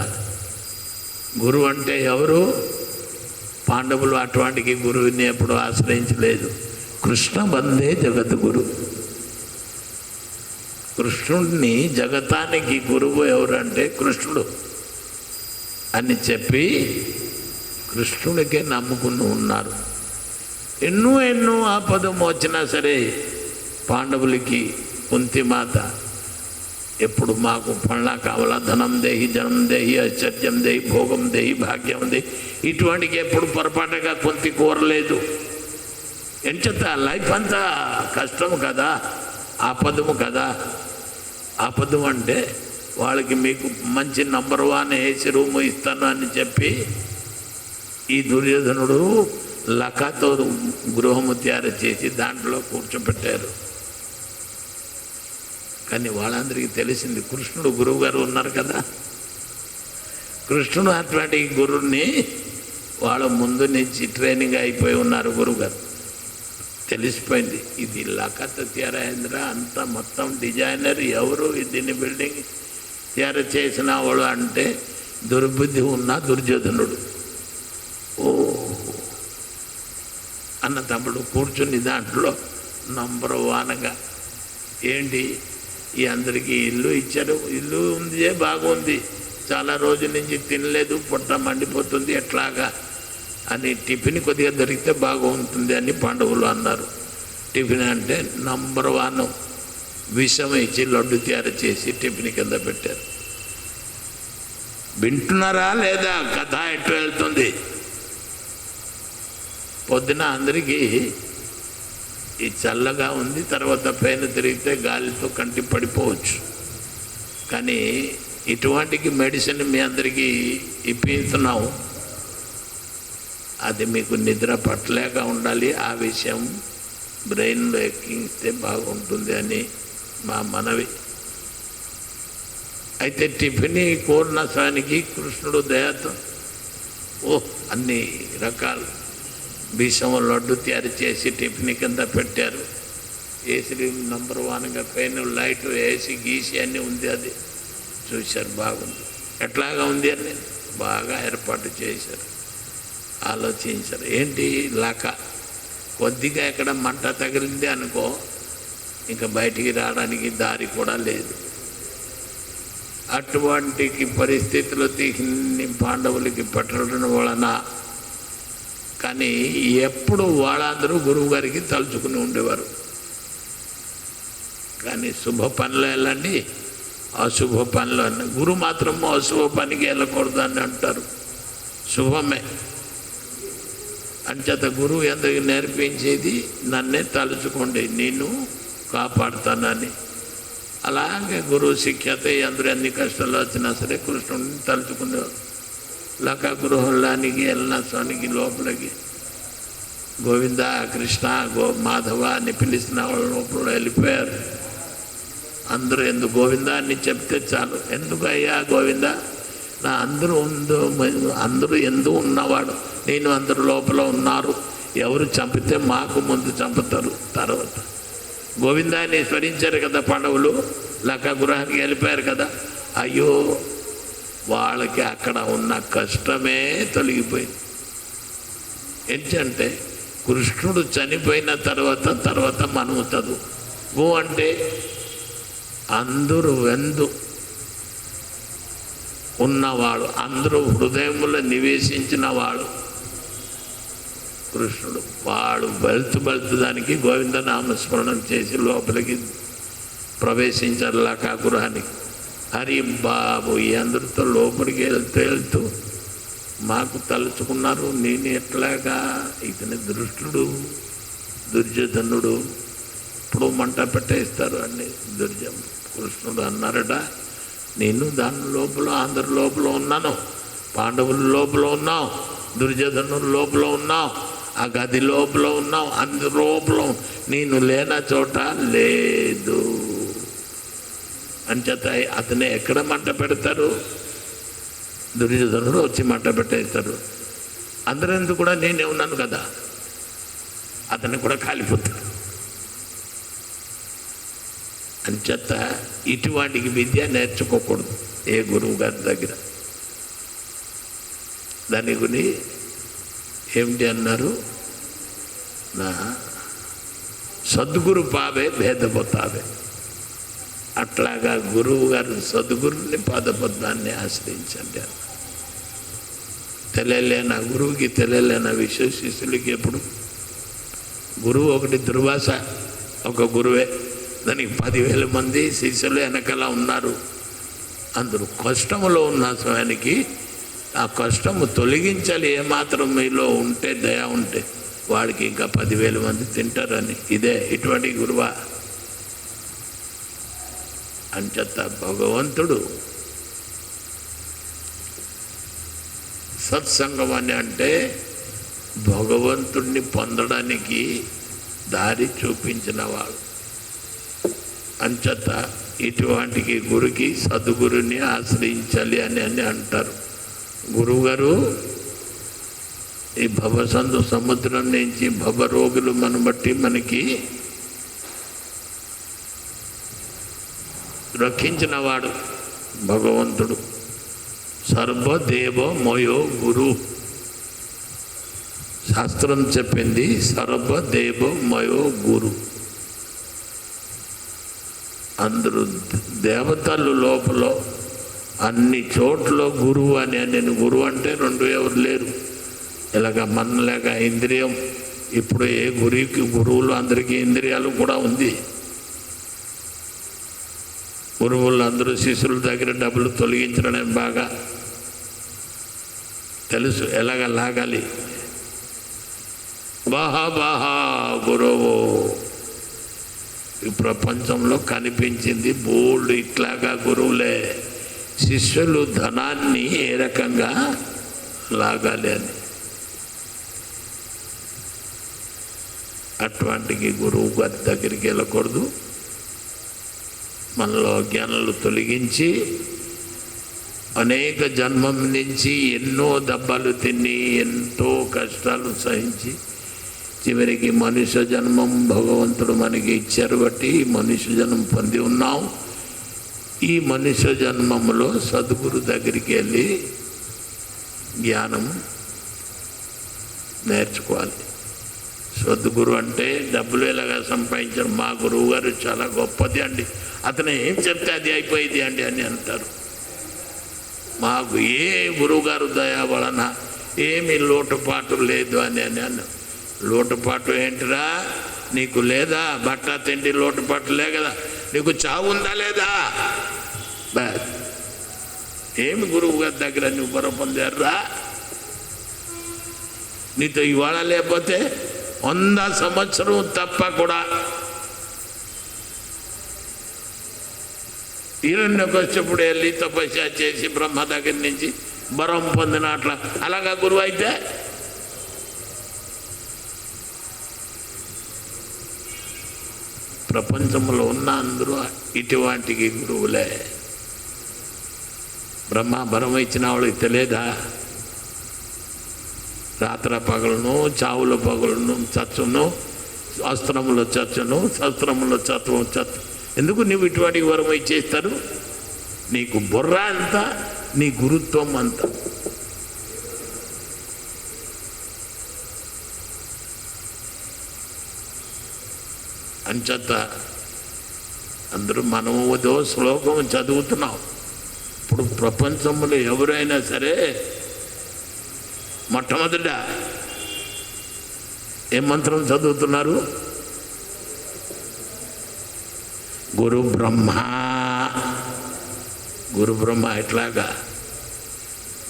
గురువు అంటే ఎవరు? పాండవులు అటువంటి గురువుని ఎప్పుడు ఆశ్రయించలేదు. కృష్ణ బందే జగద్గురు. కృష్ణుడిని జగతానికి గురువు ఎవరంటే కృష్ణుడు అని చెప్పి కృష్ణుడికే నమ్ముకుని ఉన్నారు. ఎన్నో ఆపదం వచ్చినా సరే పాండవులకి కుంతిమాత ఎప్పుడు మాకు పళ్ళ కావాలా, ధనం దేహి, జనం దేహి, ఐశ్వర్యం దేహి, భోగం దేహి, భాగ్యం దేహి, ఇటువంటికి ఎప్పుడు పొరపాటుగా కుంతి కోరలేదు. ఎంచేత లైఫ్ అంతా కష్టం కదా, ఆపదము కదా. ఆపదం అంటే వాళ్ళకి మీకు మంచి నంబర్ 1 ఏసీ రూము ఇస్తాను అని చెప్పి ఈ దుర్యోధనుడు లకాతో గృహము తయారు చేసి దాంట్లో కూర్చోపెట్టారు. కానీ వాళ్ళందరికీ తెలిసింది కృష్ణుడు గురువు గారు ఉన్నారు కదా. కృష్ణుడు అటువంటి గురువుని వాళ్ళ ముందు నుంచి ట్రైనింగ్ అయిపోయి ఉన్నారు గురువుగారు. తెలిసిపోయింది ఇది లకత తయారైందిర, అంత మొత్తం డిజైనర్ ఎవరు, దీన్ని బిల్డింగ్ తయారు చేసిన వాడు అంటే దుర్బుద్ధి ఉన్న దుర్యోధనుడు. ఓ అన్న తమ్ముడు కూర్చుని దాంట్లో నంబర్ 1గా ఏంటి ఈ అందరికీ ఇల్లు ఇచ్చారు. ఇల్లు ఉంది, బాగుంది, చాలా రోజుల నుంచి తినలేదు, పొట్ట మండిపోతుంది, ఎట్లాగా అని టిఫిన్ కొద్దిగా దొరికితే బాగుంటుంది అని పాండవులు అన్నారు. టిఫిన్ అంటే నంబర్ 1 విషం ఇచ్చి లడ్డు తయారు చేసి టిఫిన్ కింద పెట్టారు. వింటున్నారా లేదా కథ ఎటు వెళ్తుంది? పొద్దున అందరికీ ఈ చల్లగా ఉంది, తర్వాత పైన తిరిగితే గాలితో కంటి పడిపోవచ్చు. కానీ ఇటువంటికి మెడిసిన్ మీ అందరికీ ఇప్పిస్తున్నాం, అది మీకు నిద్ర పట్టలేక ఉండాలి. ఆ విషయం బ్రెయిన్లో ఎక్కిస్తే బాగుంటుంది అని మా మనవి. అయితే టిఫిన్ కోరిన సానికి కృష్ణుడు దయతో అన్ని రకాల విషం లడ్డు తయారు చేసి టిఫిన్ కింద పెట్టారు. ఏసీ నంబర్ 1గా పైన లైట్ వేసి గీసి అన్నీ ఉంది. అది చూశారు, బాగుంది, ఎట్లాగా ఉంది అని బాగా ఏర్పాటు చేశారు. ఆలోచించారు, ఏంటి లక కొద్దిగా ఎక్కడ మంట తగిలింది అనుకో ఇంకా బయటికి రావడానికి దారి కూడా లేదు. అటువంటి పరిస్థితులు తీని పాండవులకి పట్టడం వలన కానీ ఎప్పుడు వాళ్ళందరూ గురువు గారికి తలుచుకుని ఉండేవారు. కానీ శుభ పనులు వెళ్ళండి, అశుభ పనులు అన్న గురువు మాత్రం అశుభ పనికి వెళ్ళకూడదు అని అంటారు. శుభమే అంచేత గురువు ఎందుకు నేర్పించేది నన్నే తలుచుకోండి, నేను కాపాడుతానని. అలాగే గురువు శిక్షత అందరూ ఎన్ని కష్టాలు వచ్చినా సరే కృష్ణుడిని తలుచుకునేవారు. లక గృహంలోనికి వెళ్ళిన స్వామికి లోపలికి గోవింద, కృష్ణ, మాధవ అని పిలిచిన వాళ్ళ లోపల వెళ్ళిపోయారు. అందరూ ఎందుకు గోవింద అని చెప్తే చాలు. ఎందుకు అయ్యా గోవింద, నా అందరూ ఎందుకు ఉన్నవాడు, నేను అందరు లోపల ఉన్నారు, ఎవరు చంపితే మాకు ముందు చంపుతారు. తర్వాత గోవిందాన్ని స్మరించారు కదా పాండవులు, లక గృహానికి వెళ్ళిపోయారు కదా. అయ్యో వాళ్ళకి అక్కడ ఉన్న కష్టమే తొలగిపోయింది. ఏంటంటే కృష్ణుడు చనిపోయిన తర్వాత మనము చదువు అంటే అందరూ ఉన్నవాడు, అందరూ హృదయములో నివేశించిన వాడు కృష్ణుడు. వాడు వెళ్తూ దానికి గోవింద నామస్మరణం చేసి లోపలికి ప్రవేశించారు లకా గృహానికి. హరి బాబు ఈ అందరితో లోపలికి వెళ్తూ మాకు తలుచుకున్నారు, నేను ఎట్లాగా, ఇతని దృష్టుడు దుర్యోధనుడు ఇప్పుడు మంట పెట్టేస్తారు అని కృష్ణుడు అన్నారట. నేను దాని లోపల అందరి లోపల ఉన్నాను, పాండవుల లోపల ఉన్నాం, దుర్యోధనుల లోపల ఉన్నాం, ఆ గది లోపల ఉన్నాం, అందరి లోపల నేను లేన చోట లేదు అంచేత అతనే ఎక్కడ మంట పెడతారు? దుర్యోధనుడు వచ్చి మంట పెట్టేస్తారు. అందరెందుకు కూడా నేనే ఉన్నాను కదా, అతన్ని కూడా కాలిపోతాడు. అంచేత ఇటువంటికి విద్య నేర్చుకోకూడదు ఏ గురువు గారి దగ్గర. దాని గురి ఏమిటి అన్నారు? నా సద్గురు పావే భేదపోతావే. అట్లాగా గురువు గారు సద్గురుని పాదపద్మాన్ని ఆశ్రయించండి. తెలియలేన గురువుకి తెలియలేన విషయ శిష్యులకి ఎప్పుడు గురువు ఒకటి దుర్వాస ఒక గురువే, దానికి 10,000 మంది శిష్యులు వెనకాల ఉన్నారు. అందరూ కష్టములో ఉన్న సమయానికి ఆ కష్టము తొలగించాలి. ఏమాత్రం మీలో ఉంటే దయ ఉంటే వాడికి ఇంకా 10,000 మంది తింటారని. ఇదే ఇటువంటి గురువా? అంచేత భగవంతుడు సత్సంగం అని అంటే భగవంతుడిని పొందడానికి దారి చూపించిన వాడు. అంచేత ఇటువంటికి గురుకి సద్గురుని ఆశ్రయించాలి అని అంటారు. గురువుగారు ఈ భవసందు సముద్రం నుంచి భవరోగులు మనం బట్టి మనకి రక్షించిన వాడు భగవంతుడు. సర్వదేవ మయో గురు, శాస్త్రం చెప్పింది సర్వదేవ మయో గురు. అందరూ దేవతలు లోపల అన్ని చోట్ల గురువు అని. నేను గురువు అంటే 2 ఎవరు లేరు. ఇలాగ మనలేక ఇంద్రియం. ఇప్పుడు ఏ గురువులు అందరికీ ఇంద్రియాలు కూడా ఉంది. గురువులు అందరూ శిష్యుల దగ్గర డబ్బులు తొలగించడం బాగా తెలుసు, ఎలాగ లాగాలి. బాహా గురువు ఈ ప్రపంచంలో కనిపించింది బోల్డ్ ఇట్లాగా గురువులే. శిష్యులు ధనాన్ని ఏ రకంగా లాగాలి అని. అటువంటికి గురువు గారి దగ్గరికి వెళ్ళకూడదు. మనలో జ్ఞానాలు తొలగించి అనేక జన్మం నుంచి ఎన్నో దెబ్బలు తిని ఎంతో కష్టాలు సహించి చివరికి మనుష్య జన్మం భగవంతుడు మనకి ఇచ్చారు బట్టి మనుష్య జన్మం పొంది ఉన్నాం. ఈ మనుష్య జన్మంలో సద్గురు దగ్గరికి వెళ్ళి జ్ఞానం నేర్చుకోవాలి. సద్గురు అంటే డబ్బులు ఎలాగా సంపాదించారు. మా గురువు గారు చాలా గొప్పది అండి, అతను ఏం చెప్తే అది అయిపోయింది అండి అని అంటారు. మాకు ఏ గురువుగారు దయ వలన ఏమి లోటుపాటు లేదు అని అన్నాను. లోటుపాటు ఏంటిరా? నీకు లేదా బట్ట తిండి లోటుపాటు లే కదా, నీకు చావు ఉందా లేదా? బస్ ఏమి గురువు గారి దగ్గర నువ్వు బర పొందారా? నీతో ఇవాళ లేకపోతే 100 సంవత్సరం తప్ప కూడా హిరణ్యకశ్యపుడు వెళ్ళి తపస్య చేసి బ్రహ్మ దగ్గర నుంచి వరం పొందినట్ల అలాగా గురువు అయితే ప్రపంచంలో ఉన్న అందరూ ఇటువంటికి గురువులే. బ్రహ్మ వరం ఇచ్చిన వాళ్ళకి తెలియదా? రాత్ర పగలను చావుల పగలను చచ్చును, అస్త్రముల చచ్చును, శస్త్రముల చచ్చు. ఎందుకు నువ్వు ఇటువంటి వరం ఇచ్చేస్తారు? నీకు బుర్ర అంత, నీ గురుత్వం అంత. అంచేత అందరూ మనము ఏదో శ్లోకం చదువుతున్నాం. ఇప్పుడు ప్రపంచంలో ఎవరైనా సరే మొట్టమొదట ఏ మంత్రం చదువుతున్నారు? గురు బ్రహ్మ. గురు బ్రహ్మ ఎట్లాగా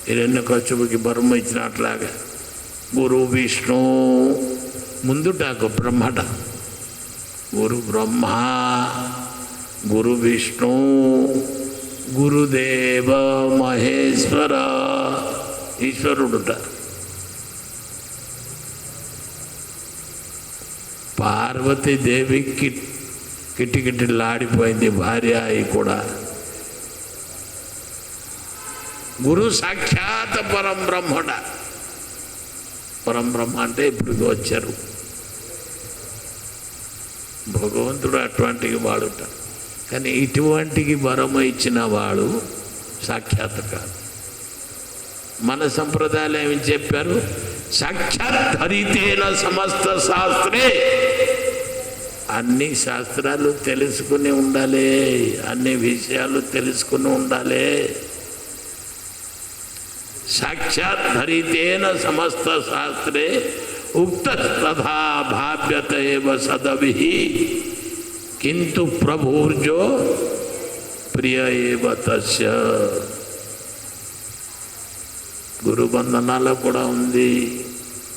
హిరణ్యకశ్యపుకి బర్మ ఇచ్చినట్లాగా గురు విష్ణు ముందుట బ్రహ్మట. గురు బ్రహ్మ, గురు విష్ణు, గురుదేవ మహేశ్వర. ఈశ్వరుడుట. పార్వతీదేవి కిటికిటిలాడిపోయింది భార్య అయి కూడా. గురు సాక్షాత్ పరం బ్రహ్మడ. పరం బ్రహ్మ అంటే ఇప్పుడు వచ్చారు భగవంతుడు. అటువంటికి వాడుట. కానీ ఇటువంటికి వరము ఇచ్చిన వాడు సాక్షాత్ కాదు. మన సంప్రదాయాలు ఏమి చెప్పారు? సాక్షాత్ ధరితేన సమస్త శాస్త్రే. అన్ని శాస్త్రాలు తెలుసుకుని ఉండాలి, అన్ని విషయాలు తెలుసుకుని ఉండాలి. సాక్షాత్ ధరితేన సమస్త శాస్త్రే ఉక్త తథా భావ్యత ఏవ సదభిః కింటు ప్రభుర్జో ప్రియ ఏవ తస్య. గురుబంధనాల్లో కూడా ఉంది.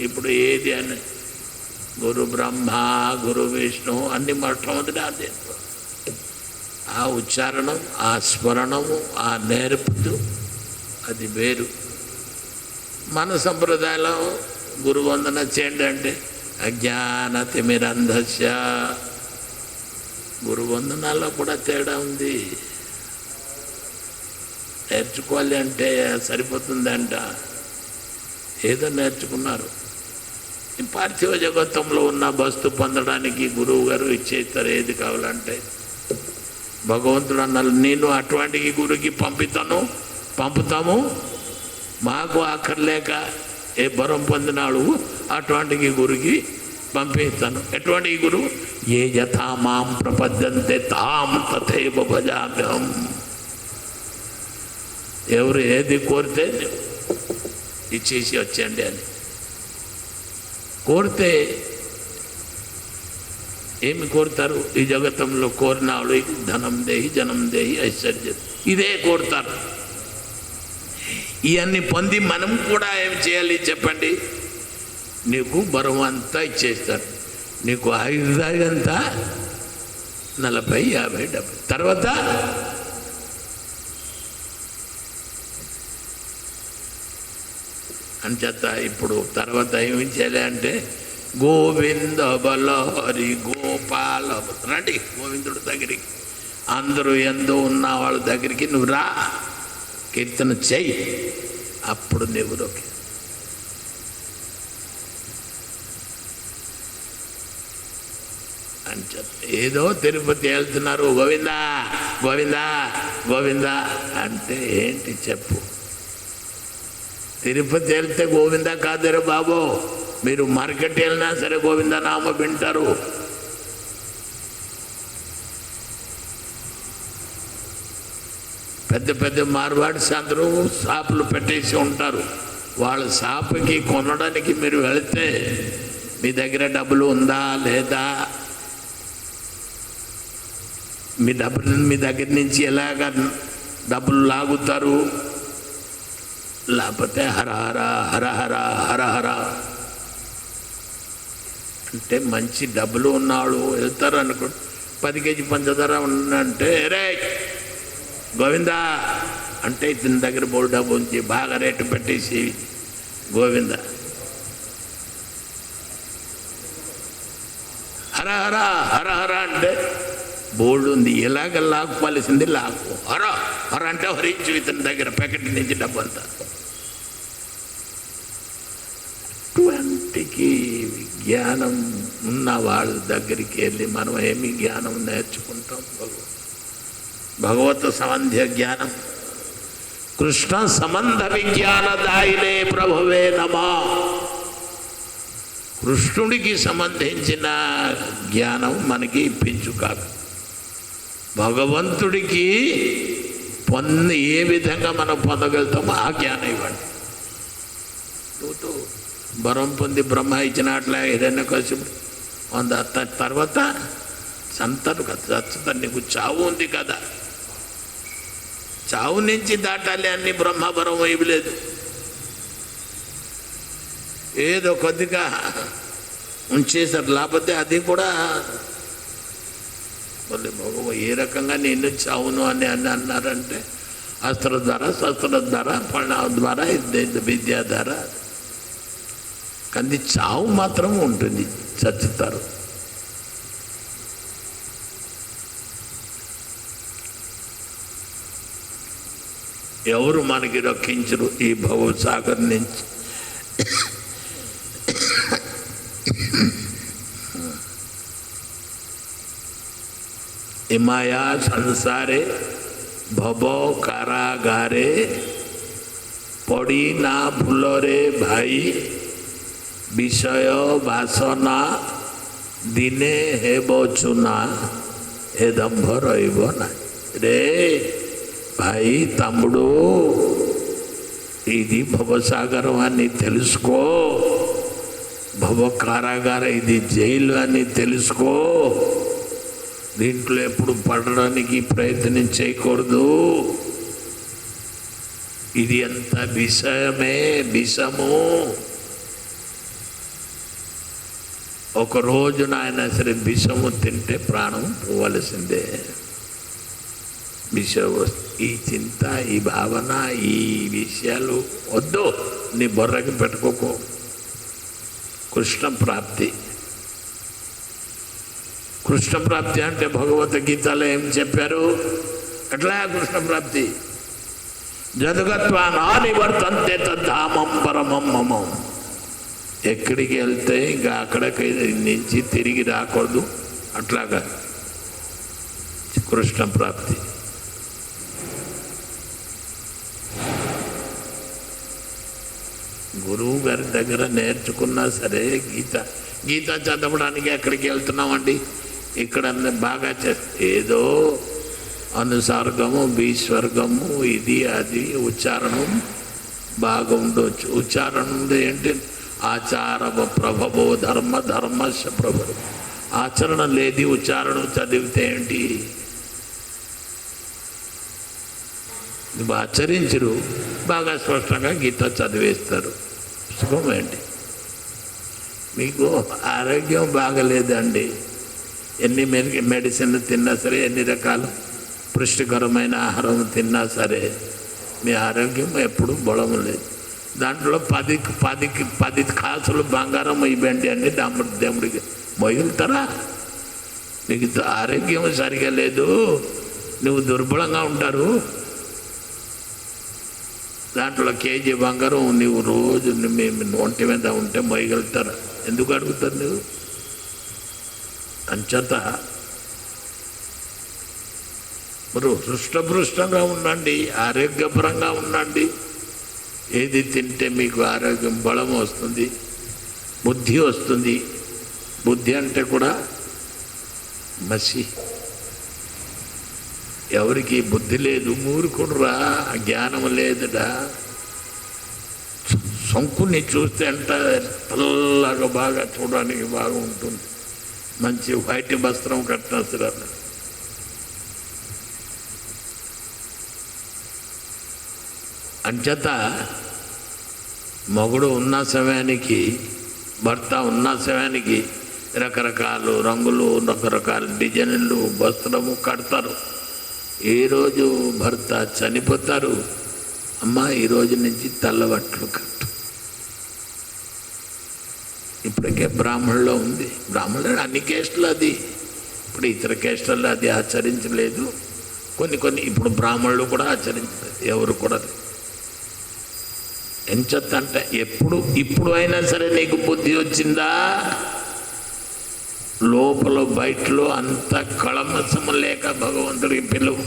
ఇప్పుడు ఏది అని గురు బ్రహ్మ గురు విష్ణు అన్ని మొట్టమొదటి అదే. ఆ ఉచ్చారణం, ఆ స్మరణము, ఆ నేర్పుతూ అది వేరు. మన సంప్రదాయంలో గురువందన చేయండి అంటే అజ్ఞాన తిమిరంధస్య. గురువందనాల్లో కూడా తేడా ఉంది. నేర్చుకోవాలి అంటే సరిపోతుందంట. ఏదో నేర్చుకున్నారు. ఈ పార్థివ జగత్తంలో ఉన్న వస్తు పొందడానికి గురువు గారు ఇచ్చేస్తారు. ఏది కావాలంటే భగవంతుడు అన్నారు, నేను అటువంటి గురువుకి పంపుతాము. మాకు అక్కర్లేక ఏ వరం పొందినాడు అటువంటి గురువుకి పంపిస్తాను. ఎటువంటి గురువు? ఏ యథా మాం ప్రపద్యంతే తాం తథైవ భజామ్యహం. ఎవరు ఏది కోరితే ఇచ్చేసి వచ్చండి అని కోరితే ఏమి కోరుతారు? ఈ జగత్తంలో కోరినాడు ధనం దేహి, జనం దేహి, ఐశ్వర్యం, ఇదే కోరుతారు. ఇవన్నీ పొంది మనం కూడా ఏం చేయాలి చెప్పండి? నీకు బరువు అంతా ఇచ్చేస్తారు. నీకు ఆయుర్దాయంతా 40, 50, 70. తర్వాత అంచేత ఇప్పుడు తర్వాత ఏమి చేయాలి అంటే గోవింద బలహరి గోపాల. రండి గోవిందుడి దగ్గరికి. అందరూ ఎందు ఉన్న వాళ్ళ దగ్గరికి నువ్వు రా, కీర్తన చెయ్యి. అప్పుడు నువ్వులోకి అని ఏదో తిరుపతి వెళ్తున్నారు, గోవిందా గోవిందా గోవిందా అంటే ఏంటి చెప్పు? తిరుపతి వెళ్తే గోవిందా కాదురా బాబు. మీరు మార్కెట్ వెళ్ళినా సరే గోవిందా నామ వింటారు. పెద్ద పెద్ద మార్వాడ్స్ అందరూ షాపులు పెట్టేసి ఉంటారు. వాళ్ళ షాపుకి కొనడానికి మీరు వెళితే మీ దగ్గర డబ్బులు ఉందా లేదా, మీ దగ్గర నుంచి ఎలాగ డబ్బులు లాగుతారు? లేకపోతే హరహర హరహర హరహర అంటే మంచి డబ్బులు ఉన్నాడు వెళ్తారు అనుకో. 10 కేజీ పంచదార ఉందంటే రే గోవిందా అంటే ఇతని దగ్గర బోల్ డబ్బు ఉంది, బాగా రేటు పెట్టేసి గోవిందా. హరహర హరహర అంటే బోల్డ్ ఉంది, ఎలాగ లాక్కుపాల్సింది లాక్కు. హర హర అంటే హరించు ఇతని దగ్గర ప్యాకెట్ నుంచి డబ్బు అంతా. అటువంటికి జ్ఞానం ఉన్న వాళ్ళ దగ్గరికి వెళ్ళి మనం ఏమి జ్ఞానం నేర్చుకుంటాం? భగవత్ సంబంధ జ్ఞానం. కృష్ణ సంబంధ విజ్ఞానదాయినే ప్రభువే నమః. కృష్ణుడికి సంబంధించిన జ్ఞానం మనకి ఇప్పించుకాక. భగవంతుడికి ఏ విధంగా మనం పొందగలుగుతామో ఆ జ్ఞానం ఇవ్వండి. నువ్వు వరం పొంది బ్రహ్మ ఇచ్చినట్లే హిరణ్యకశిపుడు తర్వాత సంతను కదా, నీకు చావు ఉంది కదా, చావు నుంచి దాటాలి అన్ని బ్రహ్మవరం ఇవ్వలేదు. ఏదో కొద్దిగా ఉంచేసారు, లేకపోతే అది కూడా మళ్ళీ ఏ రకంగా నేను చావును అని అన్నారంటే అస్త్ర ద్వారా, శస్త్ర ద్వారా, ప్రణామ ద్వారా, విద్య ద్వారా. కానీ చావు మాత్రం ఉంటుంది, చచ్చుతారు. ఎవరు మనకి రక్షించరు ఈ భవసాగర్ నుంచి. ఇమాయా సంసారే ভব কারাগারে পড়ি না ভুলরে ভাই বিষয় বাসনা দিনে হেব চুনা এ দম্ভ রইব না রে ভাই తమ్ముడు ఇది భవసాగరం అని తెలుసుకో, భవ కారాగార ఇది జైలు అని తెలుసుకో. దీంట్లో ఎప్పుడు పడడానికి ప్రయత్నం చేయకూడదు. ఇది అంత విషయమే, విషము. ఒక రోజున ఆయన సరే విషము తింటే ప్రాణం పోవలసిందే. విషయం ఈ చింత, ఈ భావన, ఈ విషయాలు వద్దు, నీ బొర్రకి పెట్టుకోకో. కృష్ణ ప్రాప్తి, కృష్ణ ప్రాప్తి అంటే భగవద్గీతలో ఏం చెప్పారు? అట్లా కృష్ణ ప్రాప్తి. జగత్వా నివర్తంతే తద్ధామం పరమం మమం. ఎక్కడికి వెళ్తే ఇంకా అక్కడికి నుంచి తిరిగి రాకూడదు. అట్లాగా కృష్ణ ప్రాప్తి. గురువు గారి దగ్గర నేర్చుకున్నా సరే గీత చదవడానికి ఎక్కడికి వెళ్తున్నామండి? ఇక్కడ బాగా ఏదో అనుసర్గము, బీస్వర్గము, ఇది అది ఉచ్చారణం బాగా ఉండవచ్చు. ఉచ్చారణ ఉంది ఏంటి? ఆచార ప్రభవో ధర్మ ధర్మశ ప్రభు. ఆచరణ లేది ఉచ్చారణం చదివితే ఏంటి? ఆచరించరు. బాగా స్పష్టంగా గీత చదివేస్తారు. సుఖం ఏంటి? మీకు ఆరోగ్యం బాగలేదండి, ఎన్ని మెడిసిన్ తిన్నా సరే, ఎన్ని రకాల పుష్టికరమైన ఆహారం తిన్నా సరే మీ ఆరోగ్యం ఎప్పుడు బలము లేదు. దాంట్లో 10 కాసులు బంగారం ఇవ్వండి అని దేవుడికి మొయ్యలుతారా? నీకు ఆరోగ్యం సరిగా లేదు, నువ్వు దుర్బలంగా ఉంటారు. దాంట్లో కేజీ బంగారం నువ్వు రోజు మేము ఒంటి మీద ఉంటే మొయ్యగలుగుతారా? ఎందుకు అడుగుతారు నువ్వు? అంచేత మీరు హృష్టపృష్టంగా ఉండండి, ఆరోగ్యపరంగా ఉండండి. ఏది తింటే మీకు ఆరోగ్యం బలం వస్తుంది, బుద్ధి వస్తుంది. బుద్ధి అంటే కూడా మసి. ఎవరికి బుద్ధి లేదు, మూర్ఖుడురా, జ్ఞానం లేదుడా. శంకుని చూస్తే అంటే తెల్లగా బాగా చూడడానికి బాగా ఉంటుంది, మంచి వైట్ వస్త్రం కట్టిన సరే. అంచేత మొగుడు ఉన్న సమయానికి, భర్త ఉన్న సమయానికి రకరకాల రంగులు, రకరకాల డిజైన్లు వస్త్రము కడతారు. ఏ రోజు భర్త చనిపోతారు, అమ్మ ఈరోజు నుంచి తెల్లబట్టలు కట్టు. ఇప్పటికే బ్రాహ్మణులో ఉంది. బ్రాహ్మణులు అన్ని కేస్టులు అది, ఇప్పుడు ఇతర కేస్టుల్లో అది ఆచరించలేదు. కొన్ని ఇప్పుడు బ్రాహ్మణులు కూడా ఆచరించలేదు, ఎవరు కూడా. ఎంచొద్దంటే ఇప్పుడు అయినా సరే నీకు బుద్ధి వచ్చిందా? లోపల బయటలో అంత కళమసము లేక భగవంతుడికి పిలువు.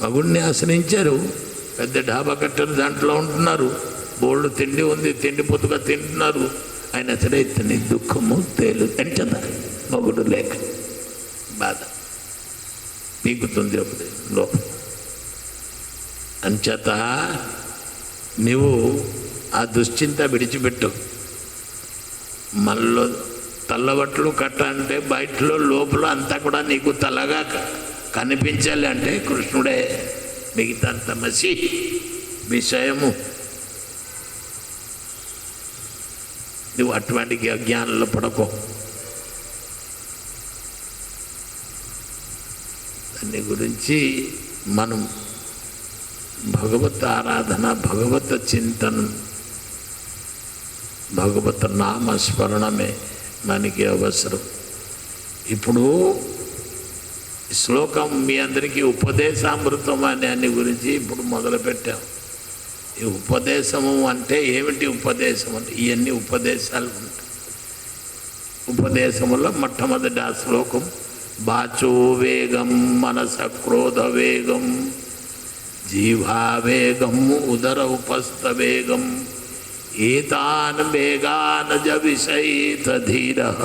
మగుడిని ఆశ్రయించారు, పెద్ద డాబా కట్టారు, దాంట్లో ఉంటున్నారు, బోల్డ్ తిండి ఉంది, తిండి పొత్తుగా తింటున్నారు. అయినా సరే ఇతని దుఃఖము తేలు. ఎంచదా మగుడు లేక బాధ పీకుతుంది అప్పుడు లోపల. అంచేత నీవు ఆ దుశ్చింత విడిచిపెట్టు. మనలో తెల్లబట్టలు కట్ట అంటే బయటలో లోపల అంతా కూడా నీకు తెల్లగా కనిపించాలి అంటే కృష్ణుడే. మిగతా తమసి విషయము. నువ్వు అటువంటి అజ్ఞానంలో పడకో. దాని గురించి మనం భగవత్ ఆరాధన, భగవత్ చింతనం, భగవత్ నామస్మరణమే మనకి అవసరం. ఇప్పుడు శ్లోకం మీ అందరికీ ఉపదేశామృతం అనే గురించి ఇప్పుడు మొదలుపెట్టాం. ఈ ఉపదేశము అంటే ఏమిటి? ఉపదేశం అంటే ఇవన్నీ ఉపదేశాలు ఉంటాయి. ఉపదేశములో మొట్టమొదటి ఆ శ్లోకం వాచో వేగం మనస క్రోధ వేగం జీవావేగం ఉదర ఉపస్థ వేగం ఏతాన్ వేగాన్ జ విషయేత ధీరః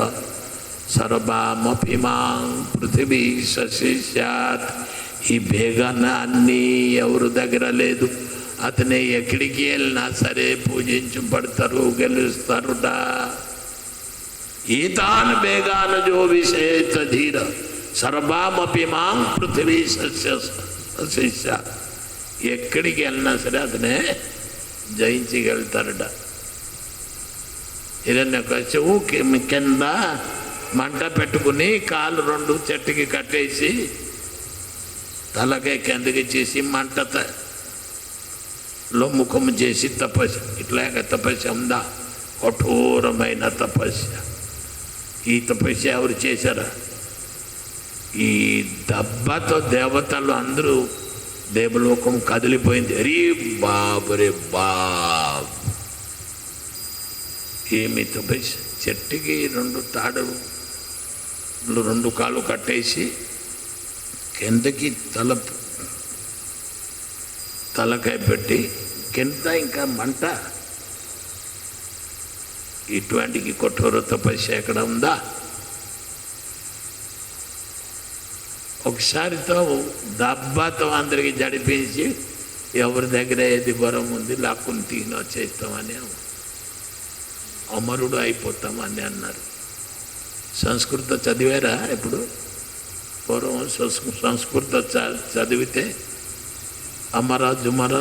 సర్వామపి మాం పృథివీ శశిష్యాత్. ఈ వేగాన్ని ఎవరు దగ్గర లేదు. అతనే ఎక్కడికి వెళ్ళినా సరే పూజించబడతారు, గెలుస్తారుట. ఏతాన్ వేగాన్ జో విషయేత ధీరః సర్వామపి మాం పృథివీ శశిష్యాత్. ఎక్కడికి వెళ్ళినా సరే అతనే జయించగలుగుతారట. హిరణ్యకశిపువు కింద మంట పెట్టుకుని కాలు రెండు చెట్టుకి కట్టేసి తలకే కిందకి చేసి మంటలో ముఖము చేసి తపస్సు. ఇట్లాగ తపస్య ఉందా? కఠోరమైన తపస్య. ఈ తపస్య ఎవరు చేశారా? ఈ దెబ్బతో దేవతలు అందరూ దేవలోకం కదిలిపోయింది. అరే బాబు రే బాబు, ఏమి తపస్య! చెట్టుకి రెండు తాడులు రెండు కాళ్ళు కట్టేసి కిందకి తలకాయ పెట్టి కింద ఇంకా మంట. ఇటువంటికి కఠోర తపస్య ఎక్కడ ఉందా? ఒకసారితో దెబ్బతో అందరికి జడిపించి ఎవరి దగ్గర ఏది వరం ఉంది లాక్కుని వచ్చేస్తామని అమరుడు అయిపోతామని అన్నారు. సంస్కృత చదివారా? ఇప్పుడు పూర్వం సంస్కృత చదివితే అమర జుమర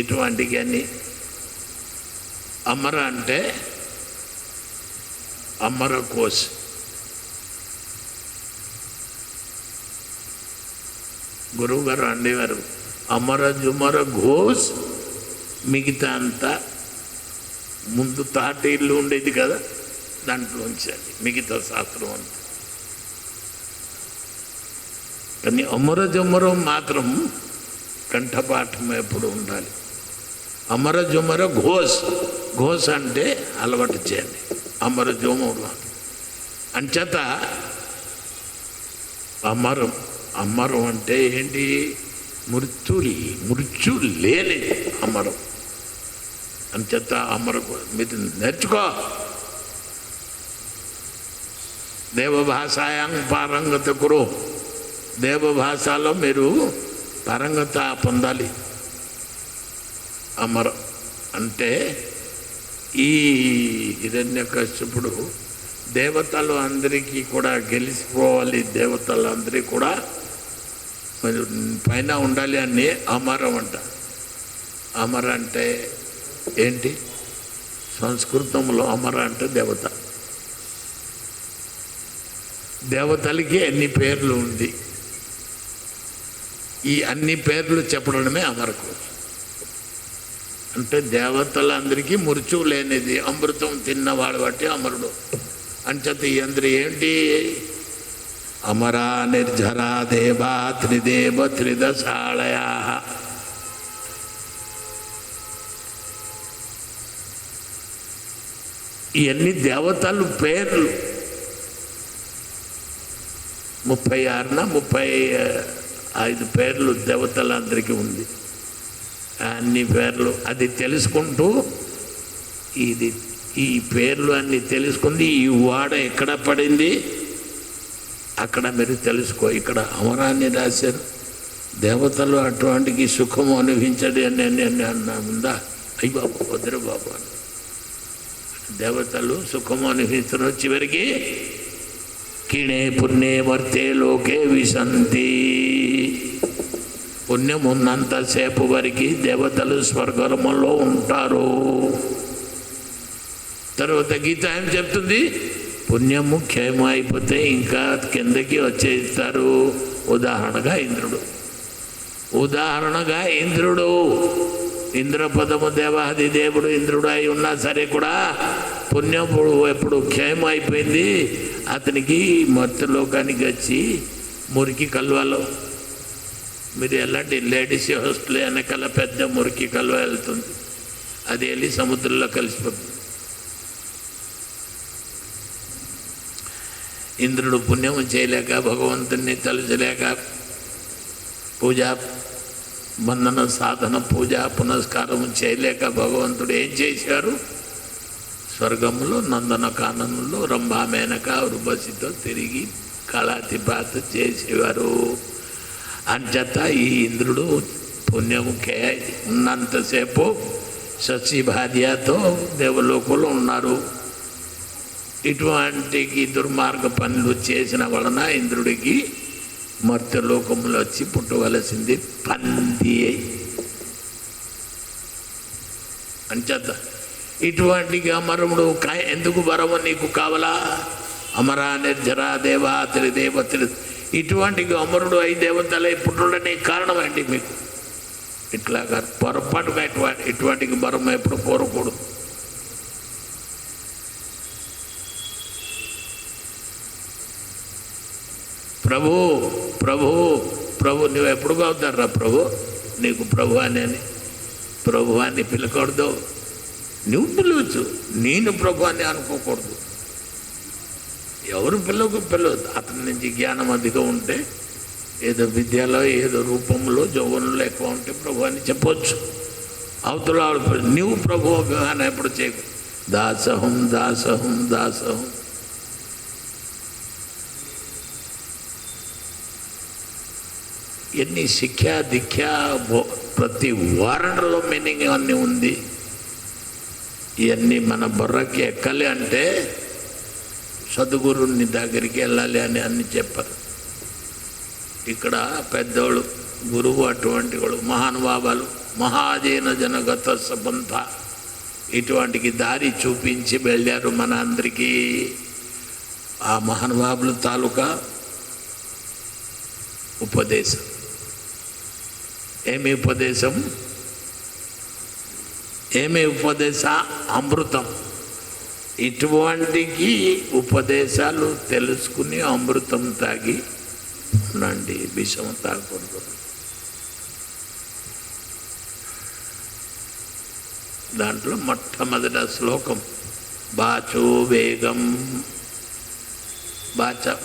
ఇటువంటివి అన్నీ. అమర అంటే అమర కోశ్, గురువు గారు అండేవారు అమర జుమర ఘోష్. మిగతా అంతా ముందు తాటి ఇల్లు ఉండేది కదా, దాంట్లో ఉంచాలి మిగతా శాస్త్రం అంతా. కానీ అమర జుమరం మాత్రం కంఠపాఠం ఎప్పుడు ఉండాలి. అమర జుమర ఘోష్. ఘోష్ అంటే అలవాటు చేయండి. అమర జుమరం అంచేత అమరం. అమరం అంటే ఏంటి? మృత్యు లేని అమరం. అంచేత అమర మీరు నేర్చుకో. దేవభాషాయాం పారంగత కురు. దేవభాషలో మీరు పారంగత పొందాలి. అమర అంటే ఈ హిరణ్యకశిపుడు దేవతలు అందరికీ కూడా గెలిచిపోవాలి, దేవతలు అందరికీ కూడా పైన ఉండాలి అని అమరం అంట. అమర అంటే ఏంటి? సంస్కృతంలో అమర అంటే దేవత. దేవతలకి అన్ని పేర్లు ఉంది. ఈ అన్ని పేర్లు చెప్పడమే అమరకు. అంటే దేవతలందరికీ మృత్యువు లేనిది, అమృతం తిన్నవాడు బట్టి అమరుడు. అంచేత ఈ అందరూ ఏంటి? అమరా నిర్జరా దేవా త్రిదేవ త్రిదశాళయా. ఇవన్నీ దేవతలు పేర్లు. 36 పేర్లు దేవతలందరికీ ఉంది. అన్ని పేర్లు అది తెలుసుకుంటూ ఈ పేర్లు అన్నీ తెలుసుకుంది. ఈ వాడ ఎక్కడ పడింది అక్కడ మీరు తెలుసుకో. ఇక్కడ అమరాన్ని రాశారు. దేవతలు అటువంటికి సుఖము అనుభవించడి అని అన్నా ఉందా? అయ్యి బాబు వద్దురు బాబు అని. దేవతలు సుఖము అనుభవించరు. చివరికి కిణే పుణ్యే వర్తే లోకే విశంతి. పుణ్యం ఉన్నంతసేపు వరకు దేవతలు స్వర్గంలో ఉంటారు. తర్వాత గీత ఏం చెప్తుంది? పుణ్యము క్షేమం అయిపోతే ఇంకా కిందకి వచ్చేస్తారు. ఉదాహరణగా ఇంద్రుడు ఇంద్రపదము దేవాది దేవుడు ఇంద్రుడు అయి ఉన్నా సరే కూడా పుణ్యం ఎప్పుడు క్షేమం అయిపోయింది, అతనికి మర్త్యలోకానికి వచ్చి మురికి కల్వలో మీరు ఎలాంటి లేడీస్ హాస్టల్ వెనకాల పెద్ద మురికి కల్వ వెళ్తుంది, అది వెళ్ళి సముద్రంలో కలిసిపోతుంది. ఇంద్రుడు పుణ్యం చేయలేక, భగవంతుని తలుచలేక, పూజా బంధన సాధన పూజ పునస్కారం చేయలేక భగవంతుడు ఏం చేశారు? స్వర్గంలో నందనకానంలో రంభా మేనక ఉర్వశితో తిరిగి కళాతిపాత చేసేవారు. అంచేత ఈ ఇంద్రుడు పుణ్యముఖే ఉన్నంతసేపు శశి భార్యతో దేవలోకంలో ఉన్నారు. ఇటువంటి దుర్మార్గ పనులు చేసిన వలన ఇంద్రుడికి మర్త్యలోకంలో వచ్చి పుట్టవలసింది పంది అంచేత ఇటువంటి అమరముడు ఎందుకు వరము నీకు కావాలా? అమరా నిర్జరా దేవా త్రిదేవ ఇటువంటి అమరుడు ఐదు దేవతలే పుట్టడానికి కారణం ఏంటి మీకు? ఇట్లాగా పొరపాటుగా ఇటువంటి వరం ఎప్పుడు కోరకూడదు. ప్రభు ప్రభు ప్రభు నువ్వు ఎప్పుడు అవుతారా ప్రభు? నీకు ప్రభు అని ప్రభు అని పిలకూడదు. నువ్వు పిలవచ్చు, నేను ప్రభు అని అనుకోకూడదు. ఎవరు పిలవద్దు. అతని నుంచి జ్ఞానం అధికం ఉంటే, ఏదో విద్యలో ఏదో రూపంలో జౌవనంలో ఎక్కువ ఉంటే ప్రభు అని చెప్పవచ్చు. అవతల నువ్వు ప్రభు అని ఎప్పుడు చేయకు. దాసహం దాసహం దాసహం. ఎన్ని శిక్ష దీక్ష ప్రతి వారణలో మీనింగ్ అన్నీ ఉంది. ఇవన్నీ మన బుర్రకి ఎక్కాలి అంటే సద్గురుని దగ్గరికి వెళ్ళాలి అని అన్ని చెప్పారు. ఇక్కడ పెద్దోళ్ళు గురువు అటువంటి వాళ్ళు మహానుభావాలు మహాజన జనగత సబంధ ఇటువంటికి దారి చూపించి వెళ్ళారు మన అందరికీ. ఆ మహానుభావుల తాలూకా ఉపదేశం ఏమి ఉపదేశం? ఏమి ఉపదేశ? అమృతం. ఇటువంటికి ఉపదేశాలు తెలుసుకుని అమృతం తాగి ఉండండి, విషం తాగకూడదు. దాంట్లో మొట్టమొదటి శ్లోకం బాచో వేగం.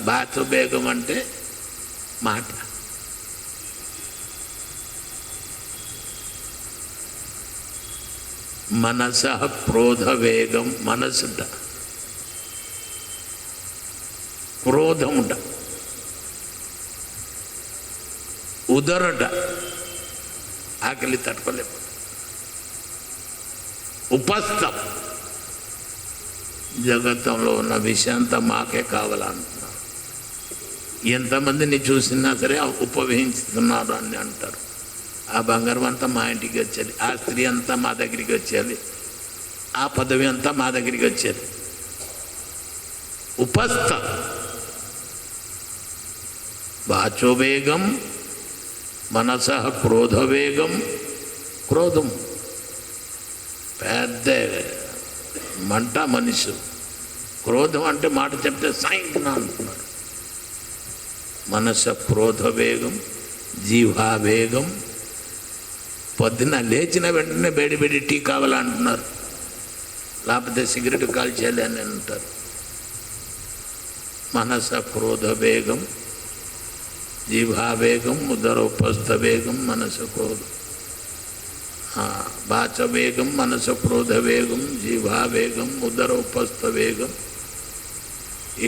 బాచో వేగం అంటే మాట. మనస క్రోధ వేగం. మనసుట క్రోధముట. ఉదరట ఆకలి తట్టుకోలేము. ఉపస్థం జగత్తంలో ఉన్న విషయంతా మాకే కావాలంటున్నారు. ఎంతమందిని చూసినా సరే ఉపవహిస్తున్నారు అని అంటారు. ఆ బంగారం అంతా మా ఇంటికి వచ్చేది, ఆ స్త్రీ అంతా మా దగ్గరికి వచ్చేది, ఆ పదవి అంతా మా దగ్గరికి వచ్చేది. ఉపస్థ వాచోవేగం, మనస క్రోధవేగం. క్రోధం పెద్ద మంట మనిషి. క్రోధం అంటే మాట చెప్తే సాయంత్రం అంటున్నాడు. మనస క్రోధవేగం, జీవావేగం. పొద్దున్న లేచిన వెంటనే వేడి టీ కావాలంటున్నారు, లేకపోతే సిగరెట్ కాల్చేయాలి అని అంటారు. మనస క్రోధవేగం, జీవావేగం, ఉదరోపస్థ వేగం, మనసు క్రోధ వాచవేగం, మనసు క్రోధవేగం, జీవావేగం, ఉదరోపస్థ వేగం.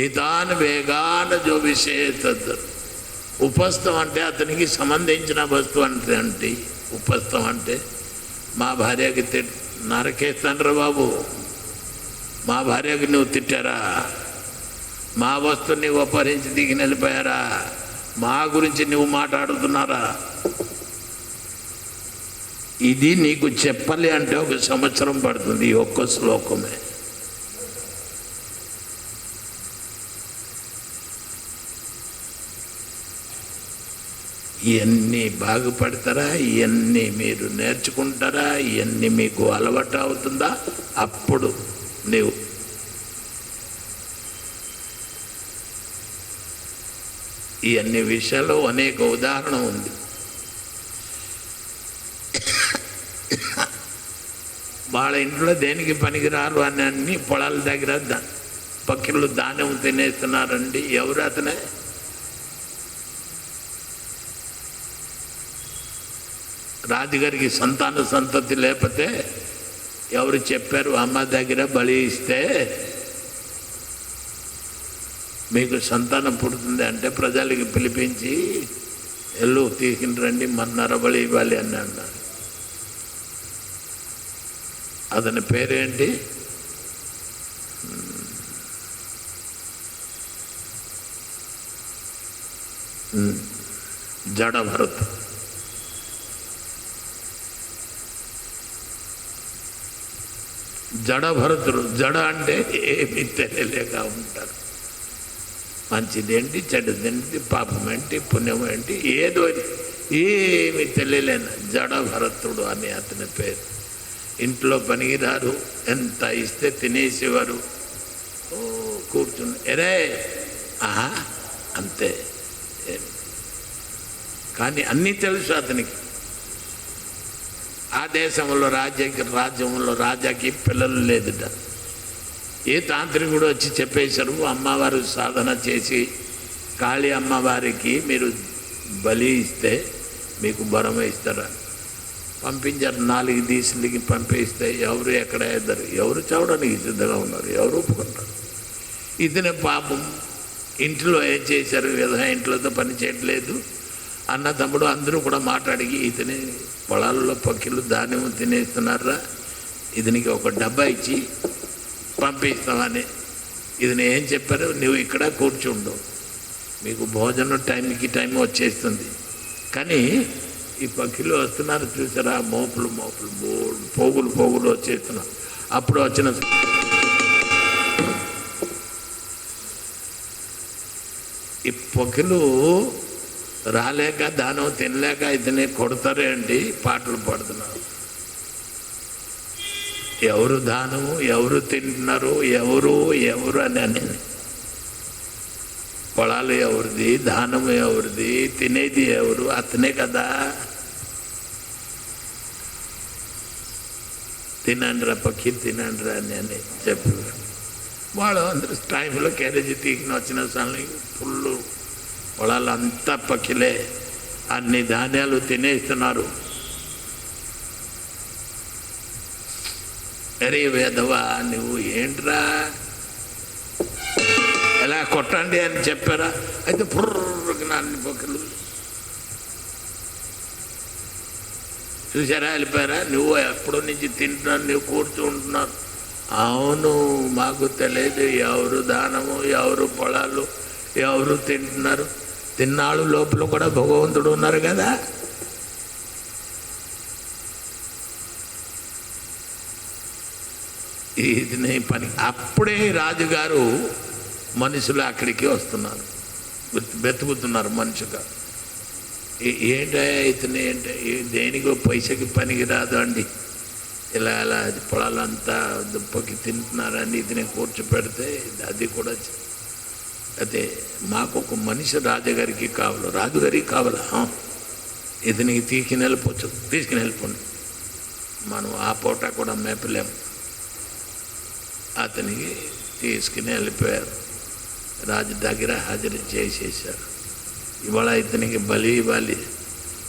ఏతాన్ వేగాన జో విశేష. ఉపస్థం అంటే అతనికి సంబంధించిన వస్తువు అంటే ఉపస్థం అంటే మా భార్యకి నరకేస్తానరా బాబు, మా భార్యకి నువ్వు తిట్టారా, మా వస్తువుని ఉపహరించి దిగి నిలిపోయారా, మా గురించి నువ్వు మాట్లాడుతున్నారా. ఇది నీకు చెప్పాలి అంటే 1 సంవత్సరం పడుతుంది. ఈ ఒక్క శ్లోకమే. ఇవన్నీ బాగుపడతారా? ఇవన్నీ మీరు నేర్చుకుంటారా? ఇవన్నీ మీకు అలవాటు అవుతుందా? అప్పుడు నీవు ఈ అన్ని విషయాల్లో అనేక ఉదాహరణ ఉంది. వాళ్ళ ఇంట్లో దేనికి పనికిరారు అని అన్ని పొలాల దగ్గర పక్షులు ధాన్యం తినేస్తున్నారండి. ఎవరు అతనే? రాజుగారికి సంతతి లేకపోతే ఎవరు చెప్పారు అమ్మ దగ్గర బలి ఇస్తే మీకు సంతానం పుడుతుంది అంటే ప్రజలకి పిలిపించి ఎల్లు తీసుకుని రండి మన్నర బలి ఇవ్వాలి అని అన్నారు. అతని పేరేంటి? జడభరత్. జడభరతుడు. జడ అంటే ఏమి తెలియలేక ఉంటారు. మంచిదేంటి, చెడుదేంటి, పాపం ఏంటి, పుణ్యం ఏంటి, ఏదో ఏమి తెలియలేను జడభరతుడు అని అతని పేరు. ఇంట్లో పనికిరారు, ఎంత ఇస్తే తినేసేవారు. ఓ కూర్చుని ఎరే ఆహా అంతే. కానీ అన్నీ తెలుసు అతనికి. ఆ దేశంలో రాజ్యంలో రాజాకి పిల్లలు లేదుట. ఏ తాంత్రికుడు వచ్చి చెప్పేశారు అమ్మవారు సాధన చేసి కాళీ అమ్మవారికి మీరు బలి ఇస్తే మీకు వరం ఇస్తారా. పంపించారు. 4 దేశాలకి పంపిస్తే ఎవరు ఎక్కడ ఇద్దరు ఎవరు చావడానికి సిద్ధంగా ఉన్నారు, ఎవరు ఒప్పుకుంటారు. ఇతనే పాపం ఇంట్లో ఏం చేశారు, విధంగా ఇంట్లోతో పని చేయట్లేదు. అన్న తమ్ముడు అందరూ కూడా మాట్లాడి ఇతని పొలాల్లో పక్షులు ధాన్యం తినేస్తున్నారా, ఇతనికి ఒక డబ్బా ఇచ్చి పంపిస్తామని. ఇతను ఏం చెప్పారు, నువ్వు ఇక్కడ కూర్చుండు, మీకు భోజనం టైం వచ్చేస్తుంది. కానీ ఈ పక్షులు వస్తున్నారు చూసారా, మోపులు పోగులు వచ్చేస్తున్నారు. అప్పుడు వచ్చిన ఈ పక్షులు రాలేక దానం తినలేక ఇతనే కొడతారే అండి, పాటలు పాడుతున్నారు. ఎవరు దానము, ఎవరు తింటున్నారు, ఎవరు అని పొలాలు ఎవరిది, దానము ఎవరిది, తినేది ఎవరు, అతనే కదా. తినండిరా పక్షి తినండిరా అని చెప్పారు. వాళ్ళు అందరూ టైంలో క్యారేజీ తీసిన వచ్చిన సమయం ఫుల్ పొలాలంతా పక్షులే, అన్ని ధాన్యాలు తినేస్తున్నారు. అరే వేదవా నువ్వు ఏంట్రా ఎలా కొట్టండి అని చెప్పారా. అయితే పుర్రున అన్ని పక్షులు చూసారా వెళ్ళిపోయారా. నువ్వు ఎప్పటి నుంచి తింటున్నావు, నువ్వు కూర్చుంటున్నారు. అవును మాకు తెలియదు ఎవరు దానము, ఎవరు పొలాలు, ఎవరు తింటున్నారు. తిన్నాళ్ళు లోపల కూడా భగవంతుడు ఉన్నారు కదా. ఇది పని. అప్పుడే రాజుగారు మనుషులు అక్కడికి వస్తున్నారు, వెతుకుతున్నారు మనుషుగా. ఏంటో ఇతను ఏంటో దేనికో పైసకి పనికి రాదు అండి, ఇలా పొలాలంతా దుప్పకి తింటున్నారని ఇతని కూర్చోపెడితే అది కూడా. అదే మాకు ఒక మనిషి రాజుగారికి కావాలా, ఇతనికి తీసుకుని వెళ్ళిపోండి, మనం ఆ పూట కూడా మేపలేము. అతనికి తీసుకుని వెళ్ళిపోయారు. రాజు దగ్గర హాజరు చేసేసారు. ఇవాళ ఇతనికి బలి ఇవ్వాలి.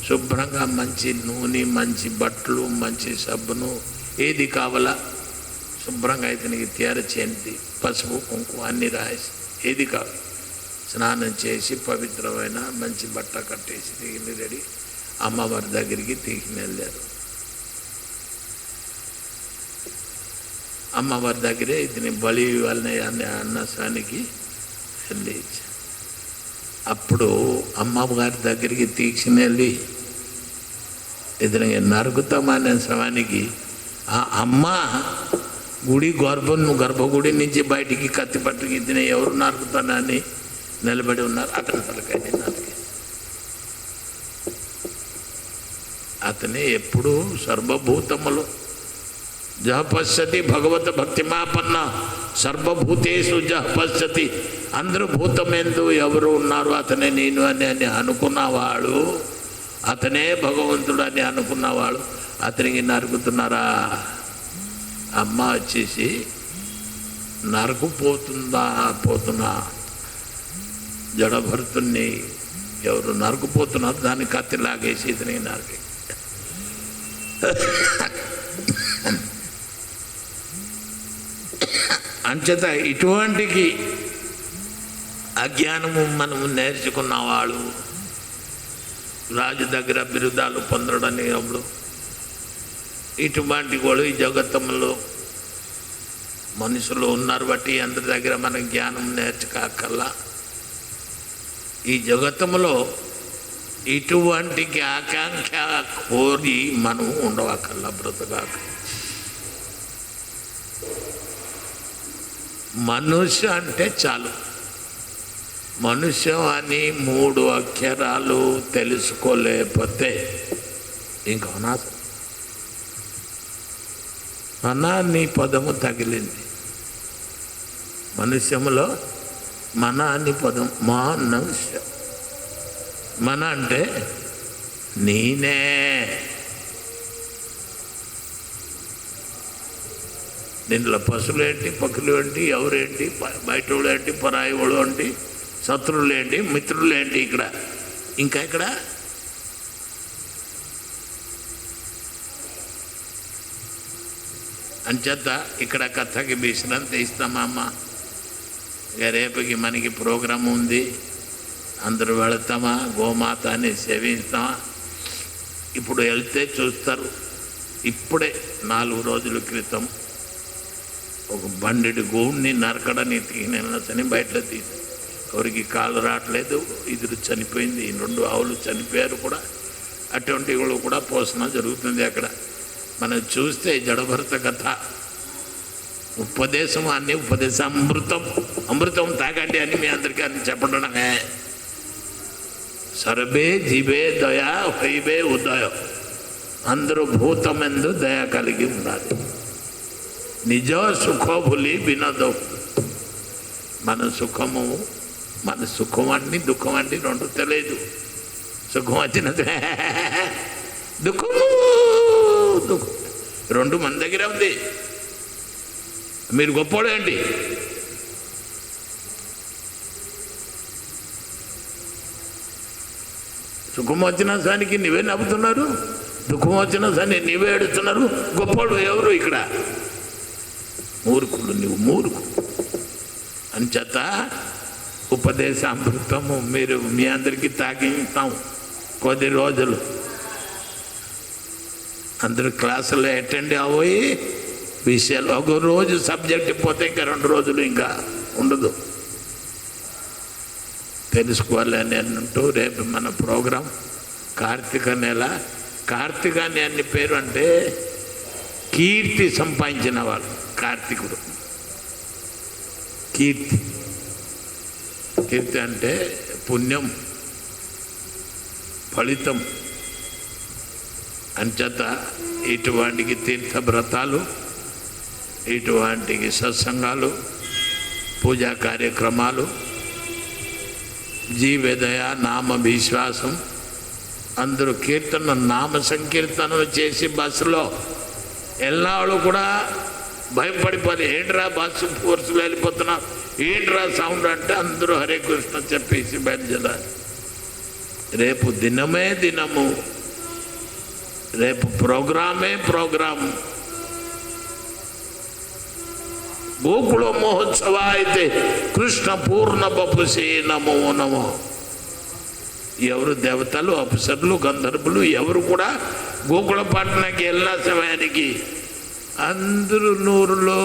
శుభ్రంగా మంచి నూనె, మంచి బట్టలు, మంచి సబ్బును ఏది కావాలా శుభ్రంగా ఇతనికి తయారు చేయండి. పసుపు కుంకుమ అన్నీ రాసి ఏది కావాలి స్నానం చేసి పవిత్రమైన మంచి బట్ట కట్టేసి తీగిని రెడీ అమ్మవారి దగ్గరికి తీసుకుని వెళ్ళారు. అమ్మవారి దగ్గరే ఇతని బలి ఇవ్వాలని అన్న స్వామికి వెళ్ళి అప్పుడు అమ్మవారి దగ్గరికి తీసుకుని వెళ్ళి ఇతని నరుకుతామనే సమయానికి ఆ అమ్మ గర్భగుడి నుంచి బయటికి కత్తి పట్టుకు ఇతని ఎవరు నరుకుతానని నిలబడి ఉన్నారు. అతని తలకాయని నరికి అతనే ఎప్పుడు సర్వభూతములు జహ పశ్యతి భగవత భక్తిమాపన్న సర్వభూతేషు జహ పశ్యతి అందరూ భూతమెందు ఎవరు ఉన్నారు అతనే నేను అని అనుకున్నవాడు, అతనే భగవంతుడు అని అనుకున్నవాడు అతనికి నరుకుతున్నారా? అమ్మ వచ్చేసి పోతున్నా జడభరతుణ్ణి ఎవరు నరుకుపోతున్నారు, దాన్ని కత్తి లాగేసి ఇతనికి నరికి. అంచేత ఇటువంటికి అజ్ఞానము మనము నేర్చుకున్నవాళ్ళు రాజు దగ్గర బిరుదాలు పొందడని అప్పుడు ఇటువంటి వాళ్ళు ఈ జగత్తంలో మనుషులు ఉన్నారు బట్టి అందరి దగ్గర మనం జ్ఞానం నేర్చుకోకల్లా. ఈ జగత్తంలో ఇటువంటికి ఆకాంక్ష కోరి మనం ఉండవకల్లా బ్రతకాక. మనుష్య అంటే చాలు. మనుష్యం అని 3 అక్షరాలు తెలుసుకోలేకపోతే ఇంకా అనా నీ పదము తగిలింది. మనుష్యములో మన అని పదం మనుష్య. మన అంటే నేనే. దీంట్లో పశువులు ఏంటి, పక్షులు ఏంటి, ఎవరేంటి, బయట వాళ్ళు ఏంటి, పరాయి వాళ్ళు ఏంటి, శత్రువులు ఏంటి, మిత్రులు ఏంటి, ఇక్కడ ఇంకా ఇక్కడ అంచేత ఇక్కడ కథకి విశ్రాంతి ఇస్తామమ్మ. ఇక రేపుకి మనకి ప్రోగ్రాం ఉంది, అందరూ వెళతామా, గోమాతని సేవిస్తామా. ఇప్పుడు వెళ్తే చూస్తారు. ఇప్పుడే 4 రోజుల క్రితం ఒక బండిడి గోవుని నరకడానికి తీనని బయటలో తీసి ఎవరికి కాళ్ళు రావట్లేదు, ఇద్దరు చనిపోయింది, 2 ఆవులు చనిపోయారు కూడా. అటువంటి వాళ్ళు కూడా పోషణ జరుగుతుంది అక్కడ. మనం చూస్తే జడభరత కథ ఉపదేశం అన్ని ఉపదేశం అమృతం తాగండి అని మీ అందరికీ అన్ని చెప్పడమే. సర్వే జీవే దయా హైవే ఉదయం. అందరూ భూతమెందు దయ కలిగి ఉండాలి. నిజ సుఖోభులి వినోదో. మన సుఖం అన్ని దుఃఖం అండి 2 తెలియదు. సుఖం వచ్చినది దుఃఖం 2 మన దగ్గర ఉంది. మీరు గొప్పోడేంటి? సుఖం వచ్చిన సానికి నీవే నవ్వుతున్నారు, దుఃఖం వచ్చిన సాని నీవే ఏడుతున్నారు. గొప్పోడు ఎవరు ఇక్కడ? మూర్ఖుడు. నువ్వు మూర్ఖుడు. అంచేత ఉపదేశామృతము మీరు మీ అందరికీ తాగిస్తాం కొద్ది రోజులు. అందరు క్లాసులో అటెండ్ అవ్వయి విషయాలు. ఒక రోజు సబ్జెక్ట్ పోతే ఇంకా 2 రోజులు ఇంకా ఉండదు. తెలుసుకోవాలి అని అంటూ రేపు మన ప్రోగ్రాం కార్తీక నెల. కార్తీకాన్ని అన్ని పేరు అంటే కీర్తి సంపాదించిన వాళ్ళు కార్తీకుడు. కీర్తి అంటే పుణ్యం, ఫలితం. అంచేత ఇటువంటికి తీర్థ వ్రతాలు, ఇటువంటికి సత్సంగాలు, పూజా కార్యక్రమాలు, జీవేదయ, నామ విశ్వాసం. అందరూ కీర్తన నామ సంకీర్తనలు చేసి బస్సులో ఎల్లాళ్ళు కూడా భయపడిపోయి ఏంట్రా బస్సు ఫోర్సులు వెళ్ళిపోతున్నా, ఏంట్రా సౌండ్ అంటే అందరూ హరే కృష్ణ చెప్పేసి బయలుదేరాలి. రేపు దినమే దినము, రేపు ప్రోగ్రామే ప్రోగ్రాము. గోకుల మహోత్సవ అయితే కృష్ణ పూర్ణ బపుసే నమో నమో. ఎవరు దేవతలు, అప్సరులు, గంధర్వులు ఎవరు కూడా గోకుల పట్టణకి వెళ్ళిన సమయానికి అందరూ నూరులో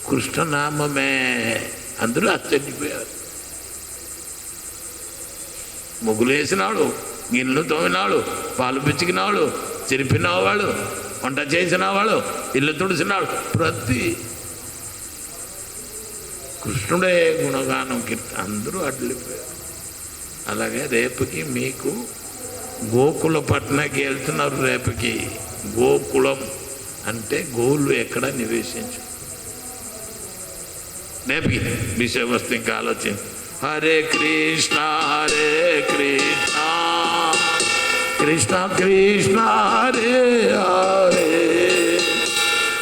కృష్ణనామమే. అందరూ ఆశ్చర్యపోయారు. ముగ్గులేసినాడు, గిన్నెలు తోమినాడు, పాలు పిచ్చికినాడు, చిరిపినవాడు, వంట చేసినవాడు, ఇల్లు తుడిసినాడు, ప్రతి కృష్ణుడే గుణగానం కీర్తి. అందరూ అడ్లిపోయారు. అలాగే రేపుకి మీకు గోకుల పట్టణకి వెళ్తున్నారు. రేపుకి గోకులం అంటే గోవులు ఎక్కడ నివేశించు. నేపి విషయ వస్తు ఇంకా ఆలోచన. హరే కృష్ణ కృష్ణ కృష్ణ హరే హరే,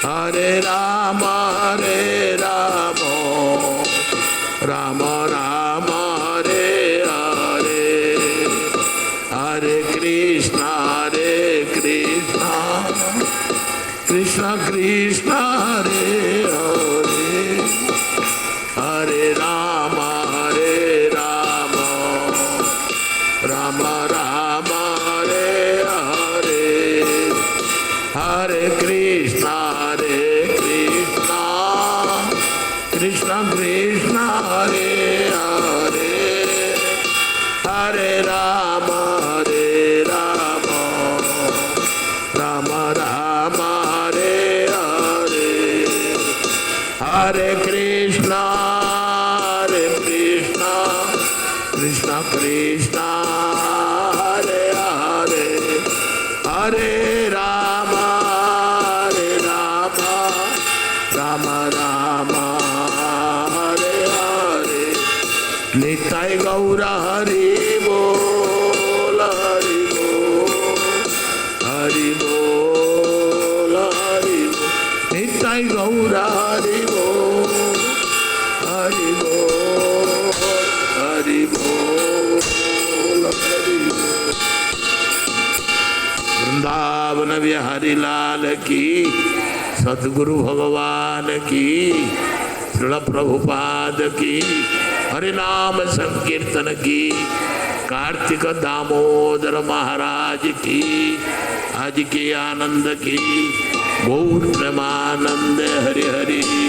హరే రామ రామ రామ హరే హరే, హరే కృష్ణ కృష్ణ కృష్ణ హరే హరే, హరే రామ రామ రామ హరే హరే, హరే కృష్ణ కృష్ణ కృష్ణ హరే హరే, హరే రామ రామ రామ హరే హరే, హరే కృష్ణ కృష్ణ కృష్ణ హరే హరే, హరే రామ రామ రామ హరే హరే, నిత్య గౌర హరి బోల హరి బోల హరి బోల, నిత్య గౌర హరి బోల హరి బోల హరి బోల హరి బోల. वृंदावन बिहारी लाल की, सतगुरु भगवान की, श्रील प्रभुपाद की, हरिनाम संकीर्तन की, कार्तिक दामोदर महाराज की, आज के आनंद की, गौर प्रेमानंद हरि हरि।